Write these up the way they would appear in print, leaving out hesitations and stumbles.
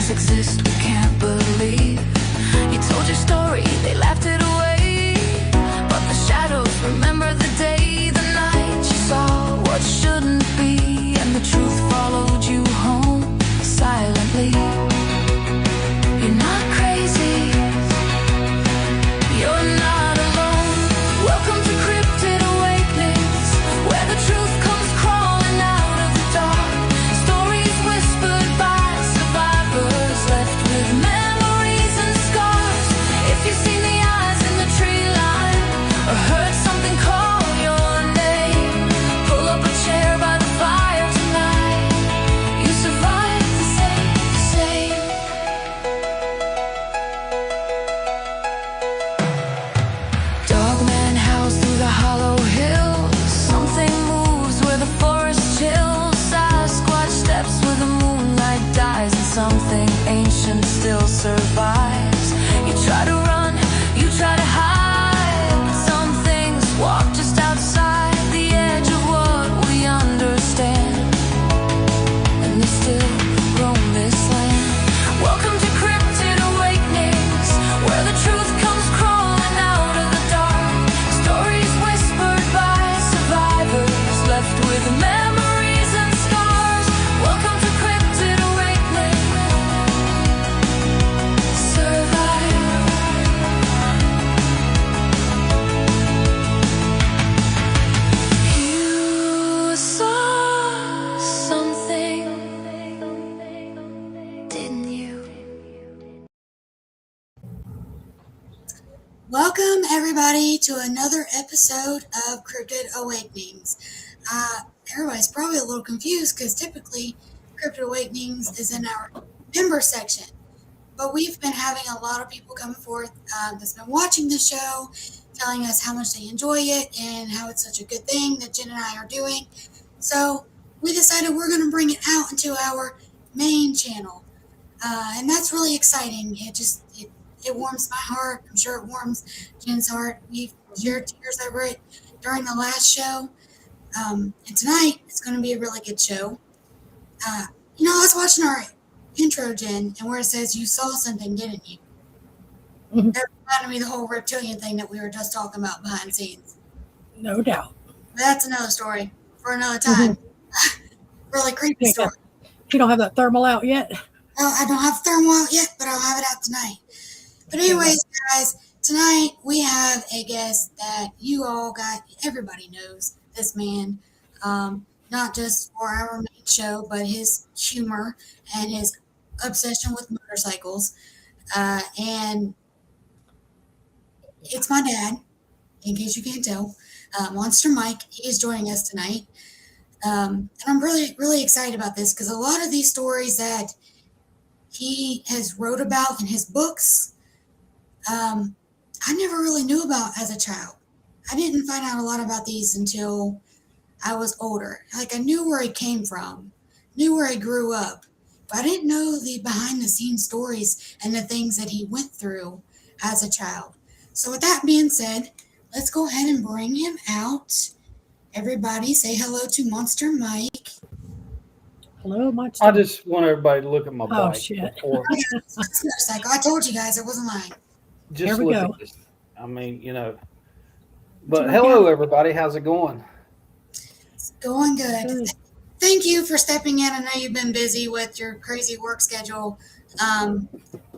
Exist we can't believe. You told your story, they laughed it away. But the shadows remember the day, the night you saw what shouldn't be, and the truth followed you home silently. You're not crazy, you're not alone. Welcome to Cryptid Awakenings, where the truth comes crawling out of the dark. Stories whispered by survivors, left with memories and scars. If you've seen the eyes in the tree line, or heard something call your name, pull up a chair by the fire tonight. You survived the same. Dogman howls through the hollow hills. Something moves where the forest chills. Sasquatch steps where the moonlight dies, and something ancient still survives. You try to run, you try to hide, but some things walk just outside the edge of what we understand, and they still roam this land. Welcome to Cryptid Awakenings, where the truth comes crawling out of the dark. Stories whispered by survivors, left with memories and scars. Welcome to Cryptid Awakenings. Survive. You saw something, didn't you? Welcome, everybody, to another episode of Cryptid Awakenings. Everybody's probably a little confused because typically Cryptid Awakenings is in our member section. But we've been having a lot of people come forth that's been watching the show, telling us how much they enjoy it and how it's such a good thing that Jen and I are doing. So we decided we're going to bring it out into our main channel. And that's really exciting. It warms my heart. I'm sure it warms Jen's heart. We've shared tears over it during the last show. And tonight, it's going to be a really good show. I was watching our intro, Jen, and where it says you saw something, didn't you? Mhm. That reminded me of the whole reptilian thing that we were just talking about behind the scenes. No doubt. But that's another story for another time. Really creepy Yeah. story. You don't have that thermal out yet? I don't have thermal out yet, but I'll have it out tonight. But anyways, guys, tonight we have a guest that you all got. Everybody knows this man, not just for our main show, but his humor and his obsession with motorcycles. And it's my dad, in case you can't tell. Monster Mike, he is joining us tonight. And I'm really, really excited about this because a lot of these stories that he has wrote about in his books, I never really knew about as a child. I didn't find out a lot about these until I was older. Like, I knew where he came from, knew where he grew up, but I didn't know the behind the scenes stories and the things that he went through as a child. So with that being said, let's go ahead and bring him out. Everybody say hello to Monster Mike. Hello, my I stomach. just want everybody to look at my Oh, bike shit. before. Like I told you guys, it wasn't lying. Just Here we look go. at this. I mean, So But we're hello, down. everybody. How's it going? It's going good. Good. Thank you for stepping in. I know you've been busy with your crazy work schedule. Um,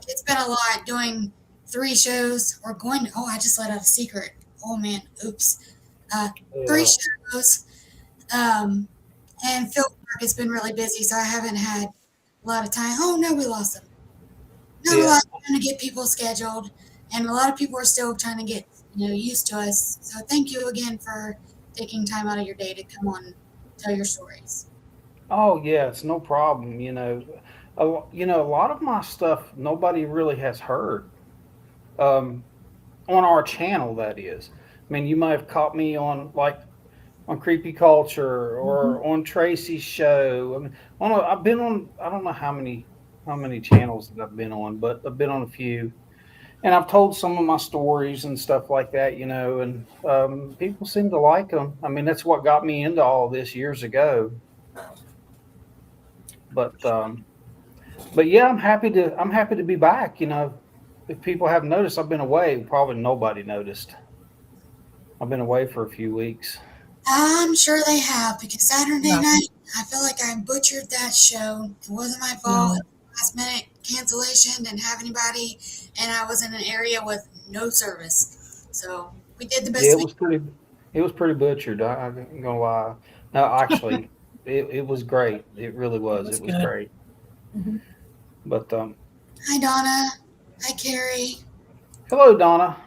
it's been a lot doing 3 shows. We're going. Oh, I just let out a secret. Oh man, oops. 3 shows. And field work has been really busy, so I haven't had a lot of time. Oh no, we lost them. Not a Yeah. lot of time to get people scheduled, and a lot of people are still trying to get used to us. So thank you again for taking time out of your day to come on and tell your stories. Oh, yeah. It's no problem. A lot of my stuff nobody really has heard um, on our channel. That is. I mean, you might have caught me on Creepy Culture Mhm. or on Tracy's show. I mean, I've been on. I don't know how many channels that I've been on, but I've been on a few. And I've told some of my stories and stuff like that, and people seem to like them. I mean, that's what got me into all this years ago. But yeah, I'm happy to be back. If people haven't noticed, I've been away. Probably nobody noticed. I've been away for a few weeks. I'm sure they have because Saturday Yeah. night, I feel like I butchered that show. It wasn't my fault. Mm. It was last minute cancellation, didn't have anybody, and I was in an area with no service. So we did the Yeah, best we it was pretty butchered. I ain't gonna lie. No, actually, it was great. It really It was. was It was good. great. Mhm. But Hi, Donna. Hi, Carrie. hello, Donna.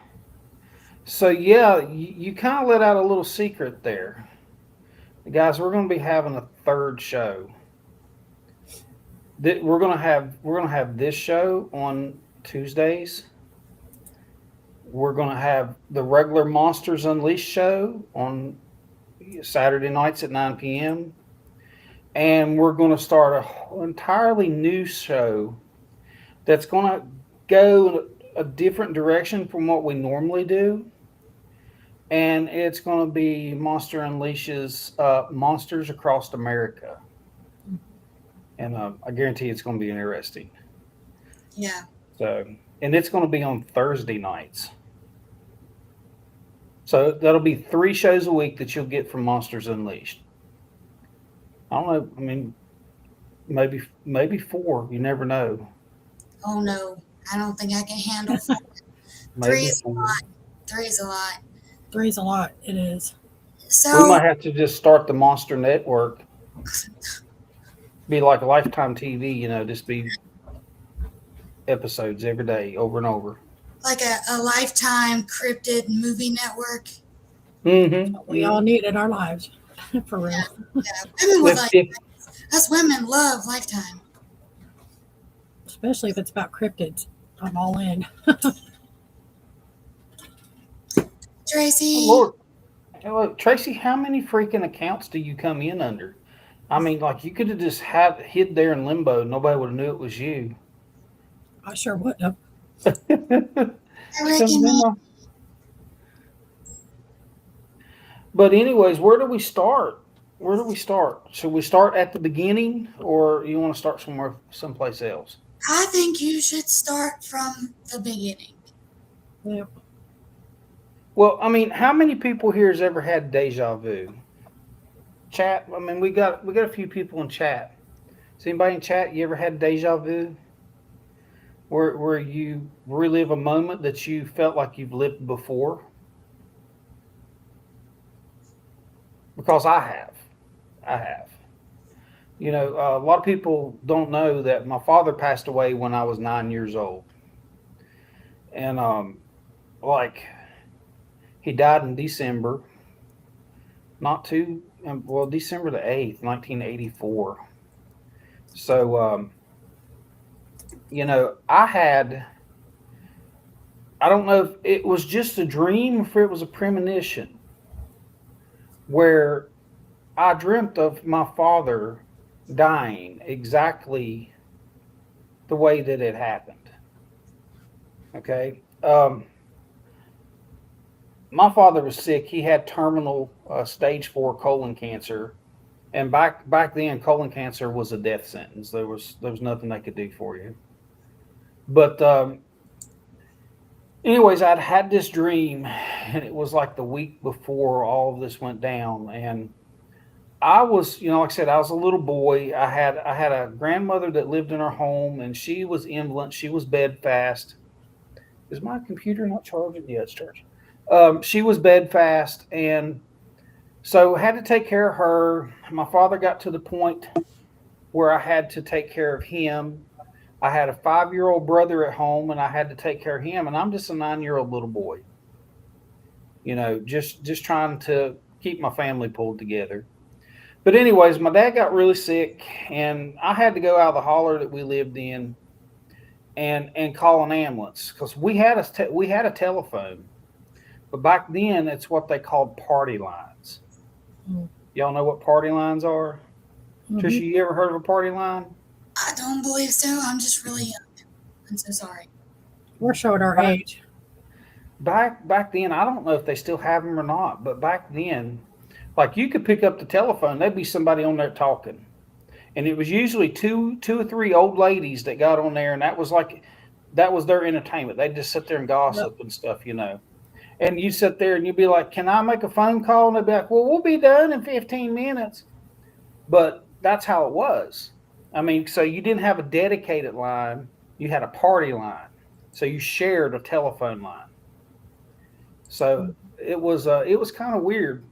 So yeah, you kind of let out a little secret there, guys. We're going to be having a third show. We're gonna have this show on Tuesdays. We're going to have the regular Monsters Unleashed show on Saturday nights at 9 p.m. And we're going to start a whole entirely new show that's going to go a different direction from what we normally do. And it's going to be Monster Unleashes Monsters Across America. And I guarantee it's going to be interesting. Yeah. So, and it's going to be on Thursday nights. So that'll be 3 shows a week that you'll get from Monsters Unleashed. I don't know. I mean, maybe 4. You never know. Oh no, I don't think I can handle 4. 3 Maybe is a 4. lot. 3 is a lot. 3's a lot. It is. We So might have to just start the Monster Network. Be like Lifetime TV. Just be episodes every day, over and over. like a lifetime cryptid movie network. We all need in our lives, for real. Yeah, women would With like if, us. Women love Lifetime. Especially if it's about cryptids. I'm all in. oh Tracy, Lord, look, Tracy, how many freaking accounts do you come in under? I mean, like you could have just had hid there in limbo. Nobody would have knew it was you. I sure would have. I She comes reckon in me. on- But anyways, where do we start? Where do we start? Should we start at the beginning, or you want to start someplace else? I think you should start from the beginning. Yep. Well, I mean, how many people here has ever had deja vu? Chat. I mean, we got a few people in chat. Has anybody in chat? You ever had deja vu, where you relive a moment that you felt like you've lived before? Because I have. I have. A lot of people don't know that my father passed away when I was 9 years old, and like he died in December, not too well, December the 8th, 1984. So I don't know if it was just a dream or if it was a premonition where I dreamt of my father dying exactly the way that it happened. Okay. My father was sick. He had terminal stage 4 colon cancer, And back then, colon cancer was a death sentence. There was nothing they could do for you. But anyways, I'd had this dream, and it was like the week before all of this went down, and I was, like I said, I was a little boy. I had a grandmother that lived in her home, and she was indolent. She was bedfast. Is my computer not charging? Yeah, it's charging. She was bedfast, and so I had to take care of her. My father got to the point where I had to take care of him. I had a 5-year-old brother at home, and I had to take care of him. And I'm just a 9-year-old little boy, just trying to keep my family pulled together. But anyways, my dad got really sick, and I had to go out of the holler that we lived in and call an ambulance because we had a telephone, but back then it's what they called party lines. Mm. Y'all know what party lines are? Mhm. Trisha, you ever heard of a party line? I don't believe so. I'm just really young. I'm so sorry. We're showing our age. Back then, I don't know if they still have them or not, but back then, like you could pick up the telephone, there'd be somebody on there talking, and it was usually two or three old ladies that got on there, and that was their entertainment. They'd just sit there and gossip and stuff, And you sit there and you'd be like, "Can I make a phone call?" And they'd be like, "Well, we'll be done in 15 minutes." But that's how it was. I mean, so you didn't have a dedicated line; you had a party line. So you shared a telephone line. So it was kind of weird.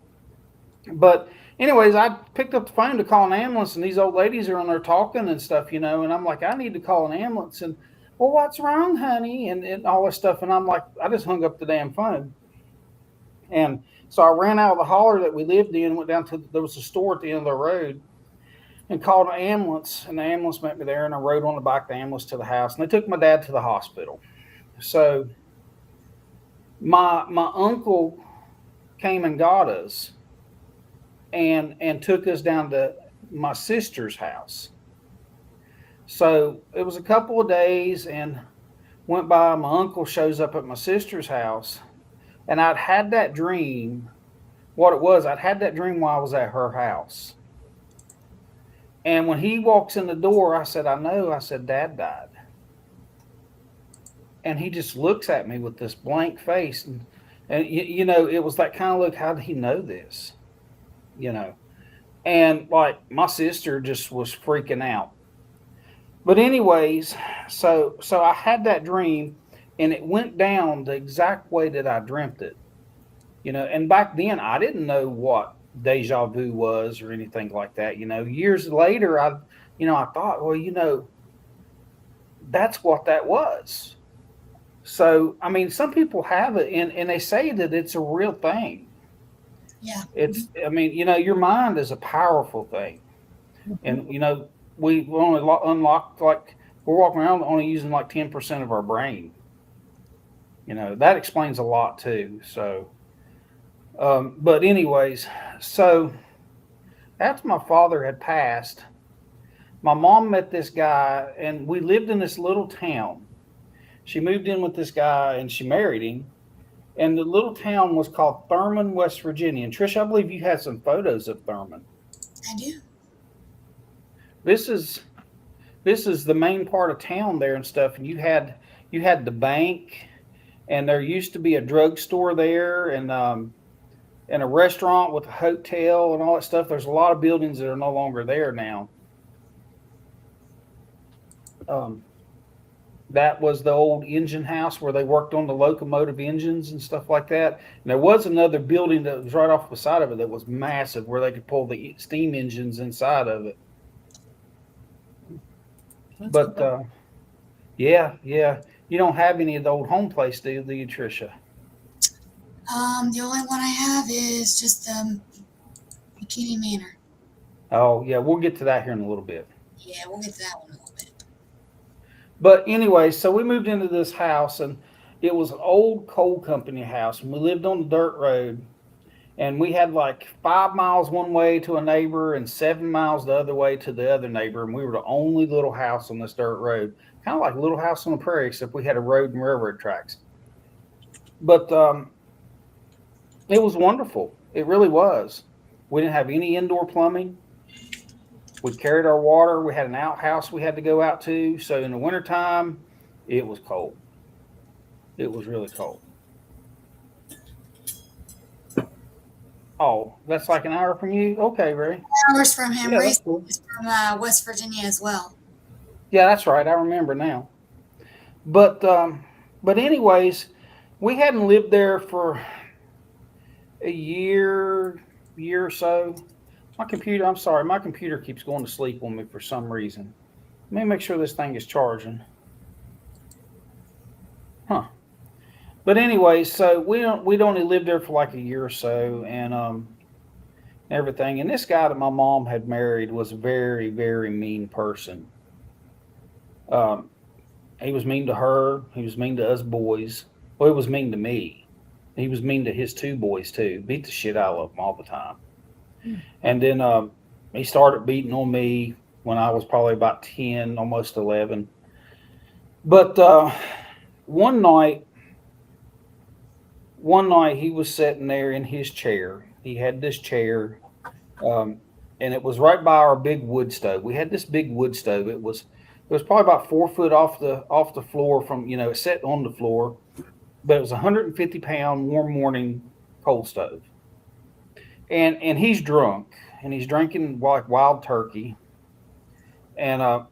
But anyways, I picked up the phone to call an ambulance, and these old ladies are on there talking and stuff, and I'm like, I need to call an ambulance, and well, what's wrong, honey, and all this stuff, and I'm like, I just hung up the damn phone, and so I ran out of the holler that we lived in, went down to there was a store at the end of the road, and called an ambulance, and the ambulance met me there, and I rode on the back of the ambulance to the house, and they took my dad to the hospital. So my uncle came and got us. And took us down to my sister's house. So it was a couple of days and went by. My uncle shows up at my sister's house, and I'd had that dream. What it was, I'd had that dream while I was at her house. And when he walks in the door, I said, "I know." I said, "Dad died." And he just looks at me with this blank face, and it was that kind of look. How did he know this? And like my sister just was freaking out. But anyways, so I had that dream, and it went down the exact way that I dreamt it. And back then I didn't know what deja vu was or anything like that. Years later I thought, well, that's what that was. So I mean, some people have it, and they say that it's a real thing. Yeah. Your mind is a powerful thing. And, we only unlocked, like, we're walking around only using like 10% of our brain. That explains a lot too. So, but anyways, so after my father had passed, my mom met this guy, and we lived in this little town. She moved in with this guy, and she married him. And the little town was called Thurman, West Virginia. And Trish, I believe you had some photos of Thurman. I do. This is the main part of town there and stuff. And you had the bank, and there used to be a drugstore there, and a restaurant with a hotel and all that stuff. There's a lot of buildings that are no longer there now. That was the old engine house where they worked on the locomotive engines and stuff like that. And there was another building that was right off the side of it that was massive, where they could pull the steam engines inside of it. But yeah. You don't have any of the old home place, do you, Trisha? The only one I have is just Bikini Manor. Oh, yeah, we'll get to that here in a little bit. Yeah, we'll get to that one in a little bit. But anyway, so we moved into this house, and it was an old coal company house, and we lived on the dirt road, and we had like 5 miles one way to a neighbor and 7 miles the other way to the other neighbor, and we were the only little house on this dirt road, kind of like a little house on the prairie, except we had a road and railroad tracks. But it was wonderful. It really was. We didn't have any indoor plumbing. We carried our water. We had an outhouse we had to go out to. So in the wintertime, it was cold. It was really cold. Oh, that's like an hour from you? Okay, Ray. Hours from him. Yeah, Ray's that's cool. is from West Virginia as well. Yeah, that's right. I remember now. But anyways, we hadn't lived there for a year or so. My computer keeps going to sleep on me for some reason. Let me make sure this thing is charging. Huh. But anyway, so we'd only lived there for like a year or so, and everything. And this guy that my mom had married was a very, very mean person. He was mean to her. He was mean to us boys. Well, he was mean to me. He was mean to his two boys too. Beat the shit out of them all the time. And then he started beating on me when I was probably about 10, almost 11. But one night he was sitting there in his chair. He had this chair, and it was right by our big wood stove. We had this big wood stove. It was probably about 4 foot off the floor from, it sat on the floor, but it was a 150-pound warm morning coal stove. And he's drunk, and he's drinking like wild turkey, and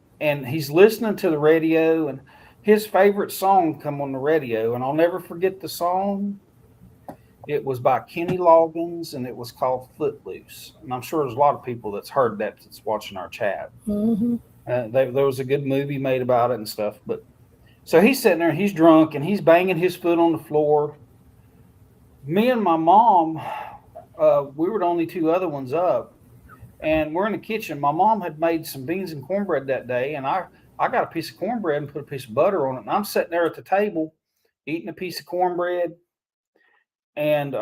he's listening to the radio, and his favorite song come on the radio, and I'll never forget the song. It was by Kenny Loggins, and it was called Footloose. And I'm sure there's a lot of people that's heard that's watching our chat. Mm-hmm. There was a good movie made about it and stuff. But so he's sitting there, he's drunk, and he's banging his foot on the floor. Me and my mom, we were the only two other ones up, and we're in the kitchen. My mom had made some beans and cornbread that day, and I got a piece of cornbread and put a piece of butter on it. And I'm sitting there at the table eating a piece of cornbread and,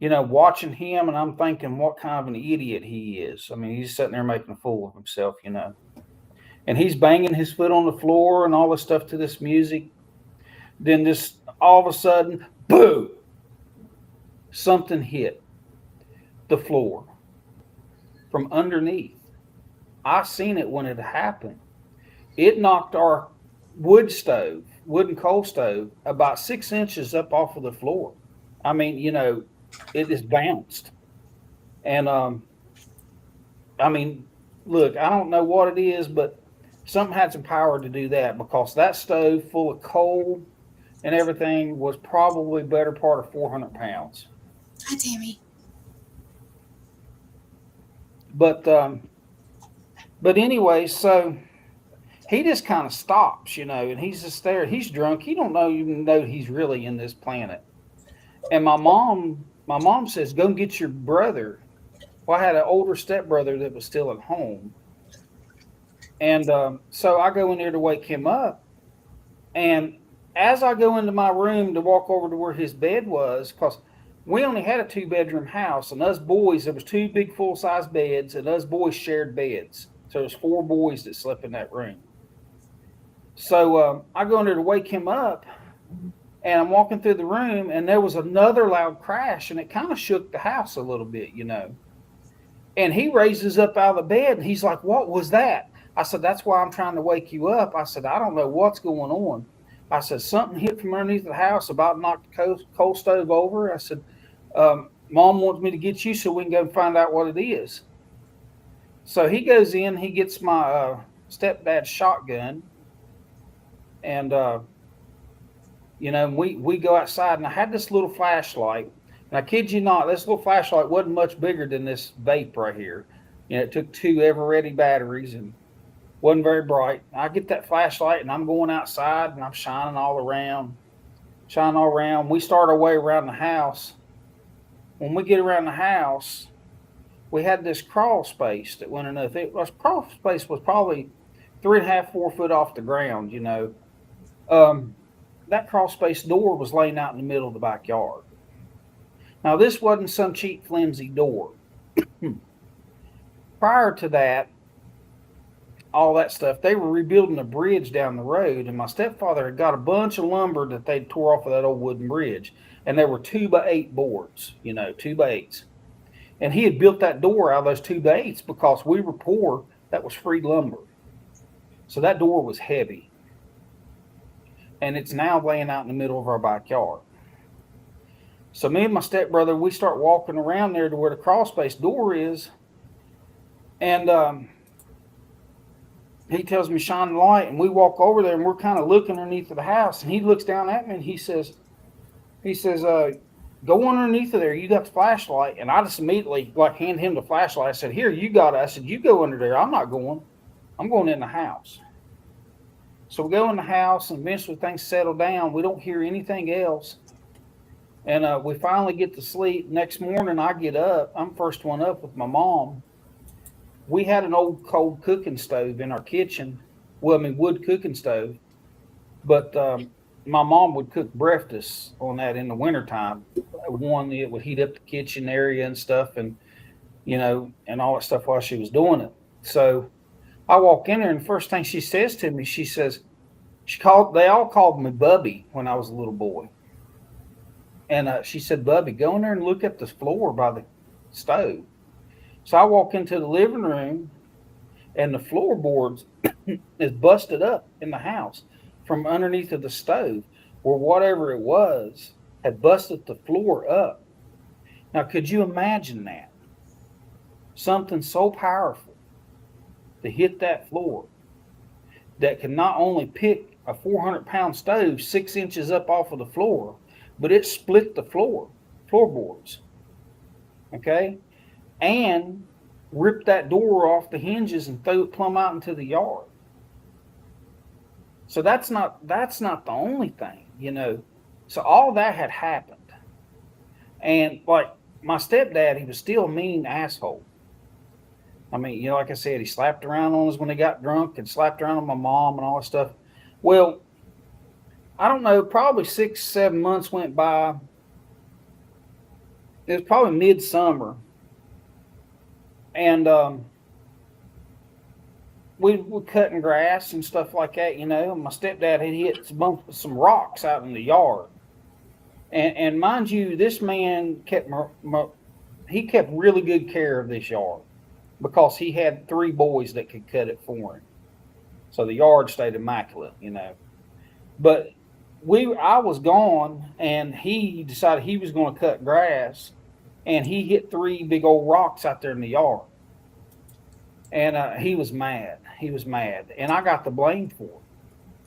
watching him, and I'm thinking what kind of an idiot he is. I mean, he's sitting there making a fool of himself, and he's banging his foot on the floor and all this stuff to this music. Then this, all of a sudden, boom, something hit the floor from underneath. I seen it when it happened. It knocked our wooden coal stove, about 6 inches up off of the floor. I mean, it just bounced. And, look, I don't know what it is, but something had some power to do that, because that stove full of coal and everything was probably better part of 400 pounds. Hi, Tammy. But anyway, so he just kind of stops, and he's just there. He's drunk. He don't even know he's really in this planet. And my mom says, go and get your brother. Well, I had an older stepbrother that was still at home. And so I go in there to wake him up. And as I go into my room to walk over to where his bed was, because we only had a 2-bedroom house, and us boys, there was 2 big full-size beds, and us boys shared beds. So there's 4 boys that slept in that room. So I go in there to wake him up, and I'm walking through the room, and there was another loud crash, and it kind of shook the house a little bit, And he raises up out of the bed, and he's like, what was that? I said, that's why I'm trying to wake you up. I said, I don't know what's going on. I said, something hit from underneath the house, about knocked the coal stove over. I said, Mom wants me to get you so we can go and find out what it is. So he goes in, he gets my stepdad's shotgun, and we go outside, and I had this little flashlight, and I kid you not, this little flashlight wasn't much bigger than this vape right here. It took 2 ever-ready batteries and wasn't very bright. I get that flashlight, and I'm going outside, and I'm shining all around. We start our way around the house. When we get around the house, we had this crawl space that went enough. Crawl space was probably 3.5, 4 foot off the ground, That crawl space door was laying out in the middle of the backyard. Now, this wasn't some cheap, flimsy door. Prior to that, all that stuff, they were rebuilding a bridge down the road, and my stepfather had got a bunch of lumber that they tore off of that old wooden bridge, and there were 2x8 boards, 2x8s. And he had built that door out of those 2x8s because we were poor. That was free lumber. So that door was heavy. And it's now laying out in the middle of our backyard. So me and my stepbrother, we start walking around there to where the crawl space door is. And he tells me, shine the light. And we walk over there and we're kind of looking underneath of the house. And he looks down at me and he says, go underneath of there. You got the flashlight. And I just immediately hand him the flashlight. I said, here, you got it. I said, you go under there. I'm not going. I'm going in the house. So we go in the house and eventually things settle down. We don't hear anything else. And we finally get to sleep. Next morning, I get up. I'm first one up with my mom. We had an old cold cooking stove in our kitchen. Well, I mean, wood cooking stove. But my mom would cook breakfast on that in the wintertime. One, it would heat up the kitchen area and stuff and all that stuff while she was doing it. So I walk in there and the first thing she says to me, she says, they all called me Bubby when I was a little boy. And she said, Bubby, go in there and look at the floor by the stove. So I walk into the living room and the floorboards is busted up in the house from underneath of the stove where whatever it was had busted the floor up. Now, could you imagine that? Something so powerful to hit that floor that can not only pick a 400-pound stove 6 inches up off of the floor, but it split the floorboards, okay, and ripped that door off the hinges and threw it plumb out into the yard. So that's not the only thing, So all that had happened, and like my stepdad, he was still a mean asshole. I mean, like I said, he slapped around on us when he got drunk and slapped around on my mom and all that stuff. Well, I don't know, probably 6-7 months went by. It was probably midsummer. And we were cutting grass and stuff like that, and my stepdad had hit some rocks out in the yard. And mind you, this man kept really good care of this yard, because he had 3 boys that could cut it for him. So the yard stayed immaculate, But I was gone, and he decided he was going to cut grass, and he hit 3 big old rocks out there in the yard. And he was mad. And I got the blame for it.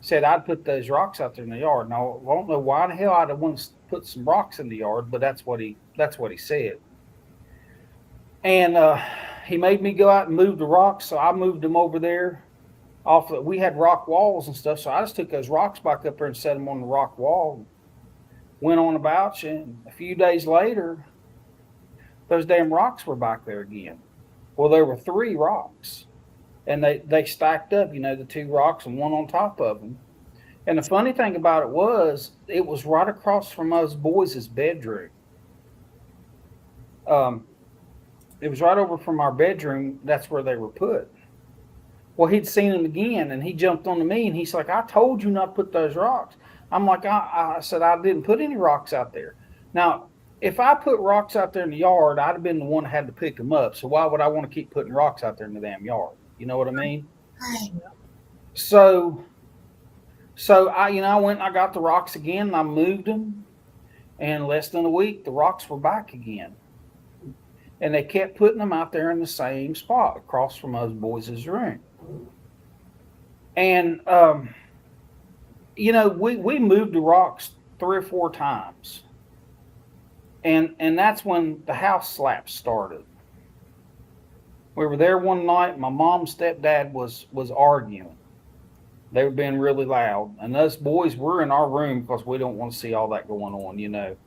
Said I'd put those rocks out there in the yard. Now, I don't know why the hell I'd have wanted to put some rocks in the yard, but that's what he said. And he made me go out and move the rocks, so I moved them over there. We had rock walls and stuff, so I just took those rocks back up there and set them on the rock wall. Went on about, and a few days later, those damn rocks were back there again. Well, there were 3 rocks, and they stacked up, the 2 rocks and one on top of them. And the funny thing about it was right across from those boys' bedroom. It was right over from our bedroom. That's where they were put. Well, he'd seen them again, and he jumped onto me, and he's like, I told you not to put those rocks. I'm like, I said, I didn't put any rocks out there. Now, if I put rocks out there in the yard, I'd have been the one that had to pick them up. So why would I want to keep putting rocks out there in the damn yard? You know what I mean? Right. So I went and I got the rocks again, and I moved them. And less than a week, the rocks were back again. And they kept putting them out there in the same spot across from those boys' room. And, we moved the rocks 3 or 4 times. And that's when the house slaps started. We were there one night. My mom and stepdad was arguing. They were being really loud. And us boys were in our room because we don't want to see all that going on,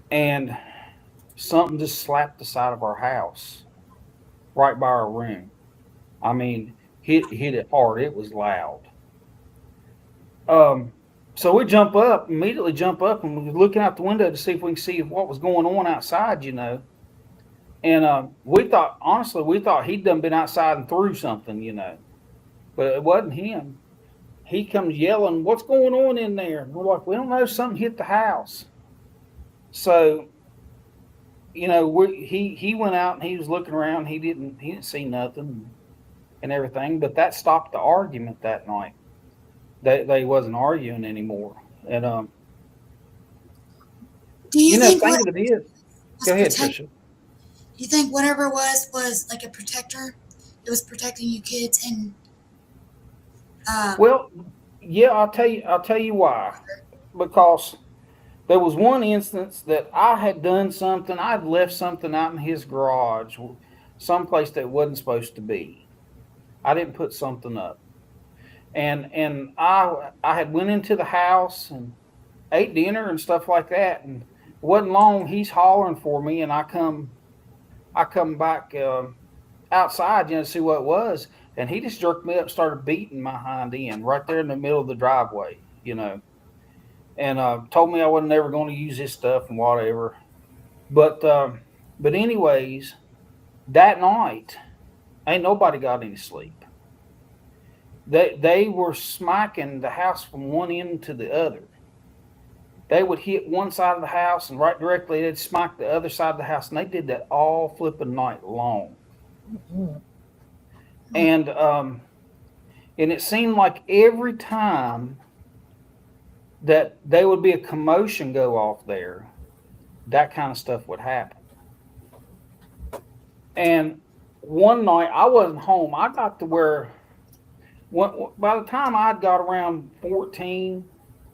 And something just slapped the side of our house right by our room. I mean, hit it hard. It was loud. So we immediately jump up, and we were looking out the window to see if we can see what was going on outside, And we thought he'd done been outside and threw something, But it wasn't him. He comes yelling, what's going on in there? And we're like, we don't know, something hit the house. So he went out and he was looking around. He didn't see nothing and everything. But that stopped the argument that night. They wasn't arguing anymore. And Do you think thing what that it is. was Go ahead, protect? Trisha. You think whatever it was like a protector? It was protecting you kids and. Well, yeah, I'll tell you why. Because there was one instance that I had done something. I'd left something out in his garage, someplace that wasn't supposed to be. I didn't put something up, and I had went into the house and ate dinner and stuff like that. And it wasn't long. He's hollering for me, and I come back outside, to see what it was, and he just jerked me up, started beating my hind end right there in the middle of the driveway, and told me I wasn't ever going to use his stuff and whatever. But anyways, that night, ain't nobody got any sleep. They were smacking the house from one end to the other. They would hit one side of the house and right directly they'd smack the other side of the house, and they did that all flipping night long. Mm-hmm. And it seemed like every time that there would be a commotion go off there, that kind of stuff would happen. And one night I wasn't home. I got to where by the time I'd got around 14,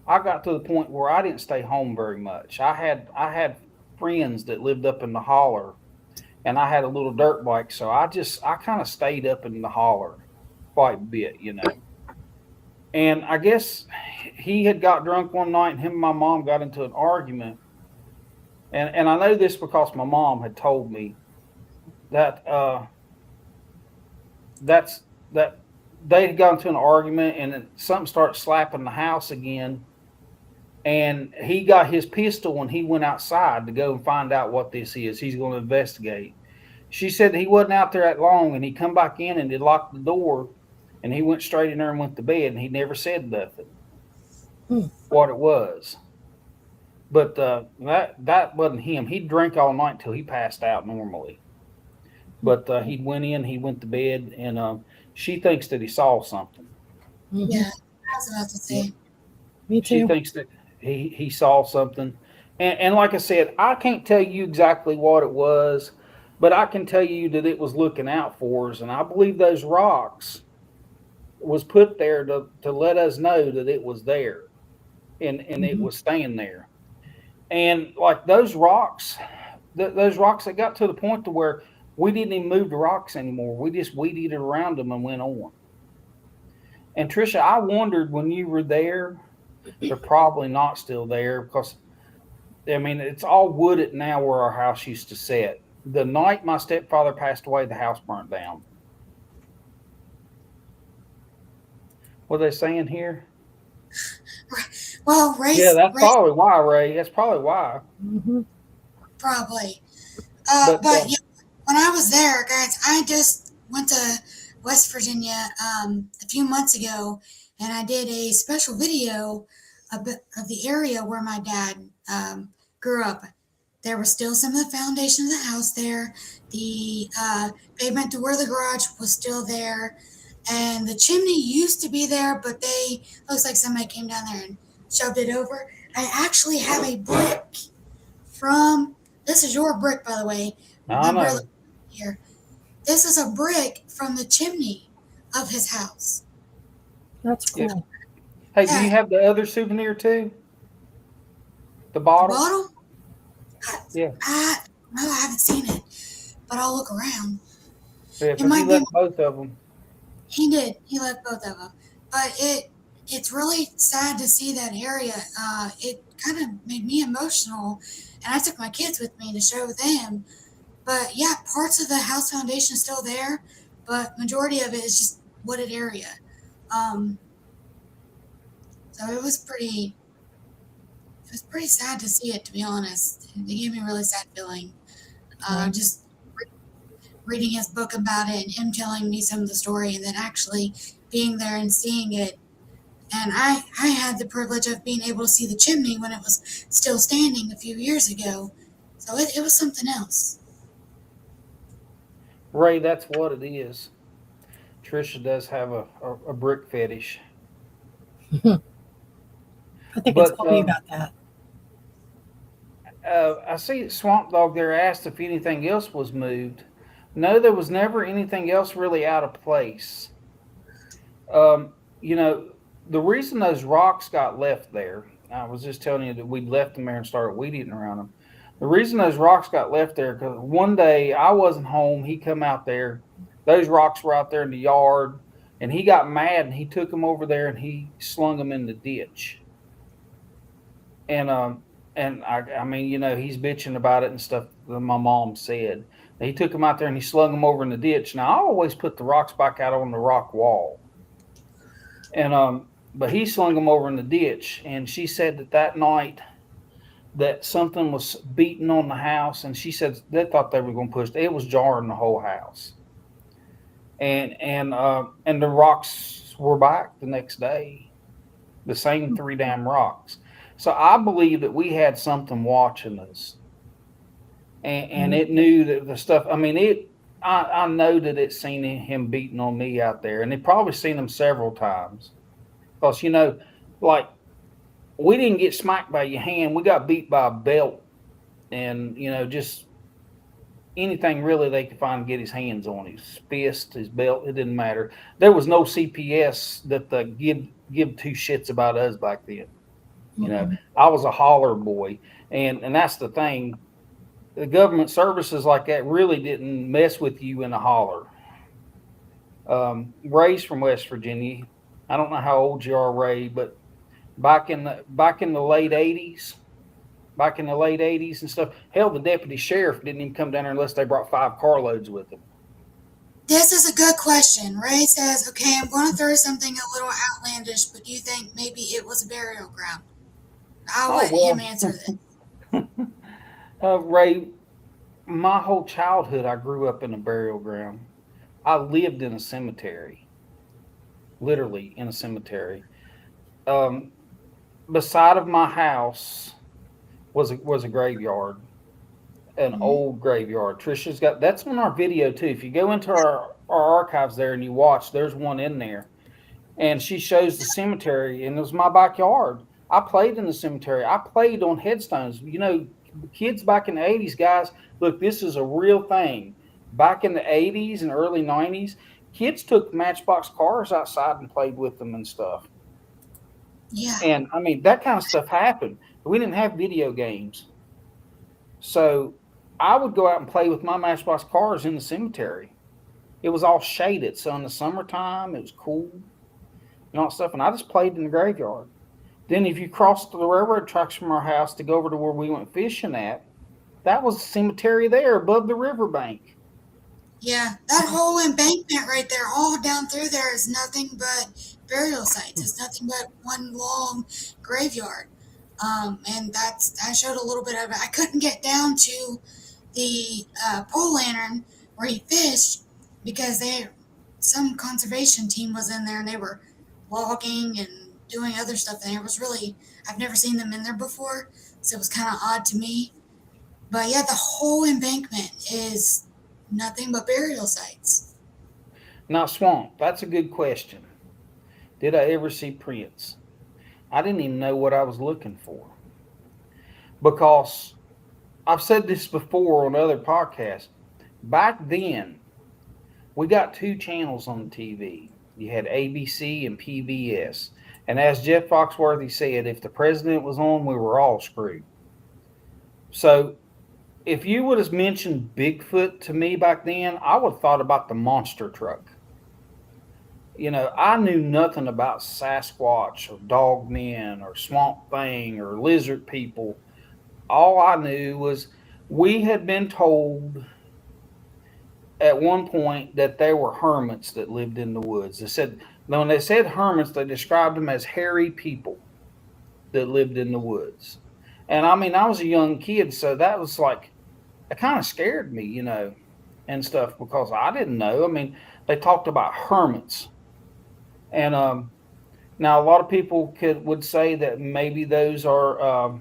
I got to the point where I didn't stay home very much. I had friends that lived up in the holler, and I had a little dirt bike, so I kind of stayed up in the holler quite a bit, And I guess he had got drunk one night, and him and my mom got into an argument. And I know this because my mom had told me that that they had gotten into an argument, and then something started slapping the house again. And he got his pistol and he went outside to go and find out what this is. He's going to investigate. She said that he wasn't out there that long, and he come back in and he locked the door, and he went straight in there and went to bed, and he never said nothing what it was. But that wasn't him. He'd drink all night till he passed out normally. But he went in, he went to bed, and she thinks that he saw something. Mm-hmm. Yeah, I was about to say. Me too. She thinks that he saw something. And like I said, I can't tell you exactly what it was, but I can tell you that it was looking out for us. And I believe those rocks was put there to let us know that it was there, and it was staying there. And like those rocks that got to the point to where we didn't even move the rocks anymore. We just weeded around them and went on. And Trisha, I wondered when you were there, they're probably not still there because, I mean, it's all wooded now where our house used to sit. The night my stepfather passed away, the house burnt down. What are they saying here? Well, Ray. Yeah, that's probably why, Ray. That's probably why. Mm-hmm. Probably. But yeah, when I was there, guys, I just went to West Virginia a few months ago, and I did a special video of the area where my dad grew up. There was still some of the foundation of the house there. The pavement to where the garage was still there. And the chimney used to be there, but looks like somebody came down there and shoved it over. I actually have a brick this is your brick, by the way. I know. Here. This is a brick from the chimney of his house. That's cool. Yeah. Hey, do you have the other souvenir too? The bottle? The bottle? Yeah. No, I haven't seen it, but I'll look around. Yeah, because he left both of them. He did. He left both of them. But it's really sad to see that area. It kind of made me emotional, and I took my kids with me to show them. But yeah, parts of the house foundation is still there, but majority of it is just wooded area. So it was pretty sad to see it, to be honest. It gave me a really sad feeling. Just reading his book about it and him telling me some of the story, and then actually being there and seeing it. And I had the privilege of being able to see the chimney when it was still standing a few years ago. So it was something else. Ray, that's what it is. Trisha does have a brick fetish. I think it's But funny about that. I see Swamp Dog there asked if anything else was moved. No, there was never anything else really out of place. You know, the reason those rocks got left there, I was just telling you that we left them there and started weed eating around them. The reason those rocks got left there, because one day I wasn't home, he come out there, those rocks were out there in the yard, and he got mad and he took them over there and he slung them in the ditch. And I mean, you know, he's bitching about it and stuff that my mom said. He took them out there and he slung them over in the ditch. Now I always put the rocks back out on the rock wall. And but he slung them over in the ditch, and she said that night that something was beating on the house, and she said they thought they were going to push it. It was jarring the whole house, and the rocks were back the next day, the same three damn rocks. So I believe that we had something watching us, and it knew that the stuff. I mean, I know that it's seen him beating on me out there, and it probably seen him several times. Because, you know, like, we didn't get smacked by your hand. We got beat by a belt and, you know, just anything really they could find to get his hands on. His fist, his belt, it didn't matter. There was no CPS that give two shits about us back then. You know, I was a holler boy. And that's the thing. The government services like that really didn't mess with you in a holler. Ray's from West Virginia. I don't know how old you are, Ray, but back in the late '80s, and stuff. Hell, the deputy sheriff didn't even come down there unless they brought 5 carloads with them. This is a good question. Ray says, okay, I'm going to throw something a little outlandish, but do you think maybe it was a burial ground? I'll let him answer this. Ray, my whole childhood, I grew up in a burial ground. I lived in a cemetery. Literally in a cemetery. Beside of my house was a graveyard, an old graveyard. Trisha's got that's on our video too. If you go into our archives there and you watch, there's one in there, and she shows the cemetery, and it was my backyard. I played in the cemetery. I played on headstones. You know, kids back in the '80s, guys. Look, this is a real thing. Back in the '80s and early '90s. Kids took Matchbox cars outside and played with them and stuff. Yeah. And I mean, that kind of stuff happened. We didn't have video games. So I would go out and play with my Matchbox cars in the cemetery. It was all shaded. So in the summertime, it was cool and all that stuff. And I just played in the graveyard. Then if you crossed the railroad tracks from our house to go over to where we went fishing at, that was a cemetery there above the riverbank. Yeah, that whole embankment right there, all down through there is nothing but burial sites. It's nothing but one long graveyard. And I showed a little bit of it. I couldn't get down to the pole lantern where he fished because some conservation team was in there and they were logging and doing other stuff. And it was really, I've never seen them in there before, so it was kind of odd to me. But yeah, the whole embankment is nothing but burial sites. Now, Swamp, that's a good question. Did I ever see prints? I didn't even know what I was looking for. Because I've said this before on other podcasts. Back then, we got 2 channels on the TV. You had ABC and PBS. And as Jeff Foxworthy said, if the president was on, we were all screwed. So if you would have mentioned Bigfoot to me back then, I would have thought about the monster truck. You know, I knew nothing about Sasquatch or Dogmen or Swamp Thing or lizard people. All I knew was we had been told at one point that there were hermits that lived in the woods. When they said hermits, they described them as hairy people that lived in the woods. And I mean, I was a young kid, so that was like, it kind of scared me, you know, and stuff because I didn't know. I mean, they talked about hermits. And now a lot of people would say that maybe those are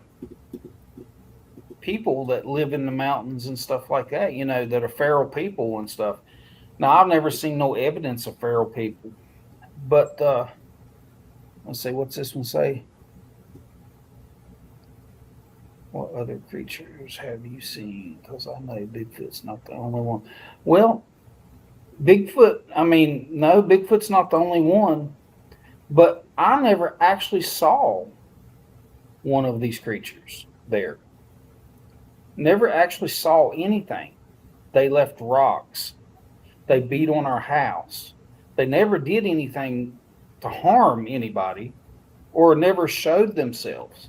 people that live in the mountains and stuff like that, that are feral people and stuff. Now, I've never seen no evidence of feral people, but let's see, what's this one say? What other creatures have you seen? Because I know Bigfoot's not the only one. Well, no, Bigfoot's not the only one, but I never actually saw one of these creatures there. Never actually saw anything. They left rocks. They beat on our house. They never did anything to harm anybody or never showed themselves.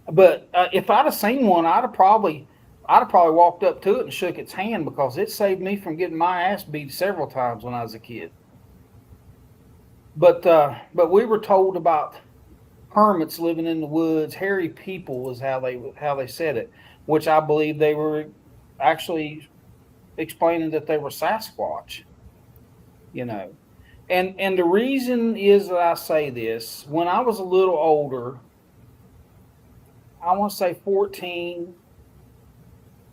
But if I'd have seen one, I'd have probably walked up to it and shook its hand, because it saved me from getting my ass beat several times when I was a kid. But we were told about hermits living in the woods. Hairy people was how they said it, which I believe they were actually explaining that they were Sasquatch. And the reason is that I say this, when I was a little older, I want to say 14.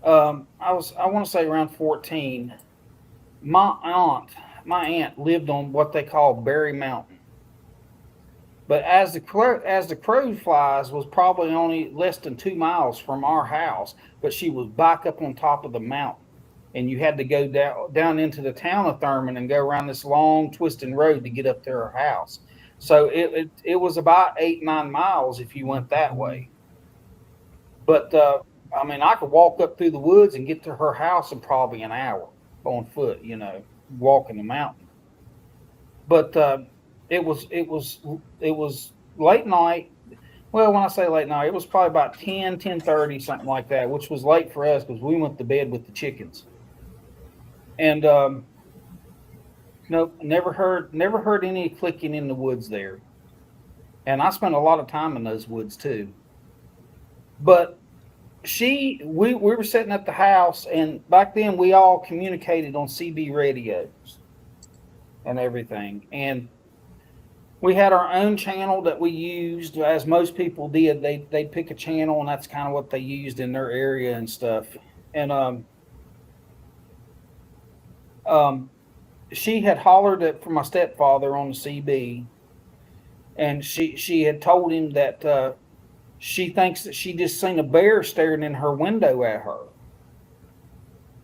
I want to say around 14. My aunt lived on what they call Berry Mountain. But as the crow flies, was probably only less than 2 miles from our house, but she was back up on top of the mountain, and you had to go down into the town of Thurman and go around this long twisting road to get up to her house. So it was about 8-9 miles if you went that way. But I could walk up through the woods and get to her house in probably an hour on foot, walking the mountain. But it was late night. Well, when I say late night, it was probably about 10:30, something like that, which was late for us because we went to bed with the chickens. And nope, never heard any clicking in the woods there. And I spent a lot of time in those woods too. But we were sitting at the house, and back then we all communicated on CB radios and everything. And we had our own channel that we used, as most people did. They'd pick a channel, and that's kind of what they used in their area and stuff. And she had hollered for my stepfather on the CB, and she had told him that she thinks that she just seen a bear staring in her window at her.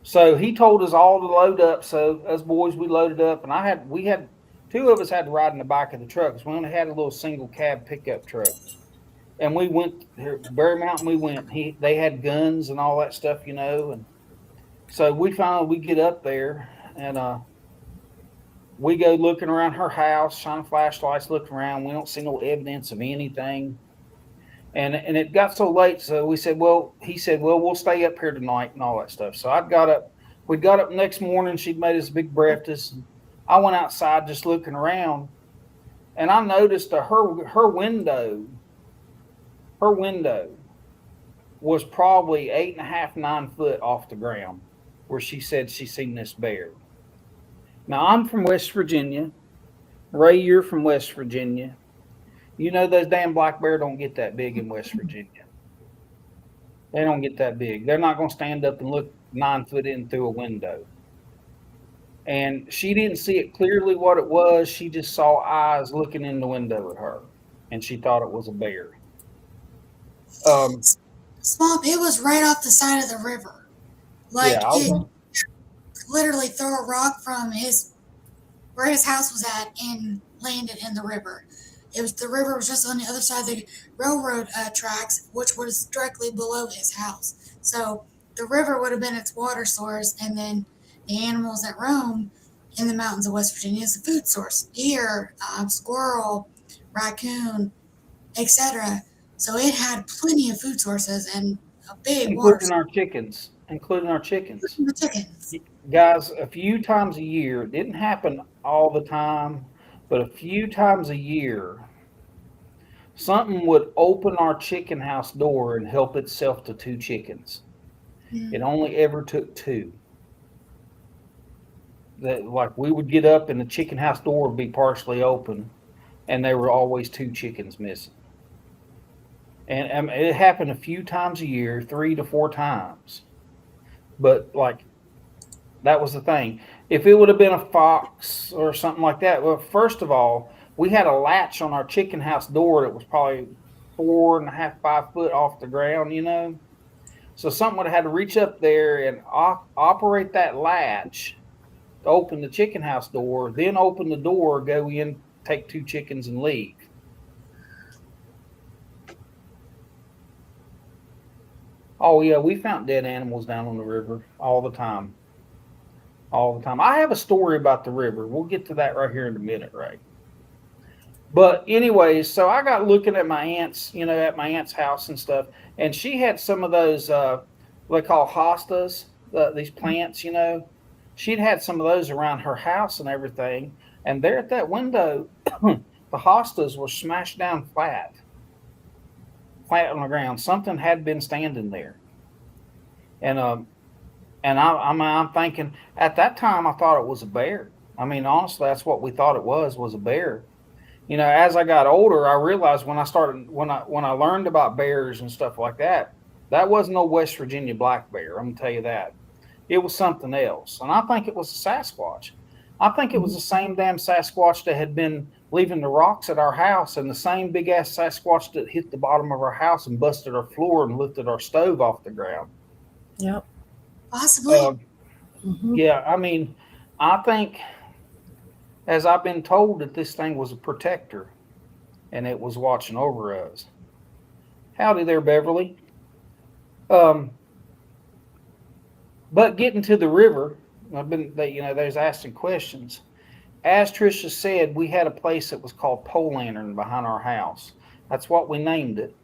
So he told us all to load up. So us boys, we loaded up, and we had 2 of us had to ride in the back of the truck, because we only had a little single cab pickup truck. And we went here, Bear Mountain. We went. They had guns and all that stuff, and so we get up there, and we go looking around her house, shining flashlights, looking around. We don't see no evidence of anything. And it got so late, so he said, well, we'll stay up here tonight and all that stuff. So I got up. We got up next morning. She'd made us a big breakfast. And I went outside just looking around, and I noticed that her window was probably 8.5, 9 foot off the ground, where she said she seen this bear. Now, I'm from West Virginia. Ray, you're from West Virginia. Those damn black bear don't get that big in West Virginia. They don't get that big. They're not going to stand up and look 9 foot in through a window. And she didn't see it clearly what it was. She just saw eyes looking in the window at her, and she thought it was a bear. Swamp, it was right off the side of the river. It literally threw a rock from where his house was at and landed in the river. The river was just on the other side of the railroad tracks, which was directly below his house. So the river would have been its water source, and then the animals that roam in the mountains of West Virginia is a food source: deer, squirrel, raccoon, etc. So it had plenty of food sources and a big including our chickens. The chickens. Guys, a few times a year, it didn't happen all the time, but a few times a year, something would open our chicken house door and help itself to 2 chickens. Mm. It only ever took 2. Like we would get up and the chicken house door would be partially open, and there were always 2 chickens missing. And it happened a few times a year, 3 to 4 times. But like that was the thing. If it would have been a fox or something like that, well, first of all, we had a latch on our chicken house door that was probably 4.5, 5 foot off the ground, you know. So something would have had to reach up there and operate that latch to open the chicken house door, then open the door, go in, take 2 chickens, and leave. Oh yeah, we found dead animals down on the river all the time. All the time. I have a story about the river. We'll get to that right here in a minute, right? But anyways, so I got looking at my aunt's, at my aunt's house and stuff, and she had some of those what they call hostas, these plants, She'd had some of those around her house and everything, and there at that window, the hostas were smashed down flat on the ground. Something had been standing there, and I'm thinking at that time I thought it was a bear. I mean, honestly, that's what we thought it was a bear. As I got older, I realized when I learned about bears and stuff like that, that wasn't no West Virginia black bear. I'm gonna tell you that. It was something else, and I think it was a Sasquatch. I think it was the same damn Sasquatch that had been leaving the rocks at our house, and the same big ass Sasquatch that hit the bottom of our house and busted our floor and lifted our stove off the ground. Yep. Possibly. Yeah, I mean, I think, as I've been told, that this thing was a protector, and it was watching over us. Howdy there, Beverly. But getting to the river, there's asking questions. As Trisha said, we had a place that was called Pole Lantern behind our house. That's what we named it,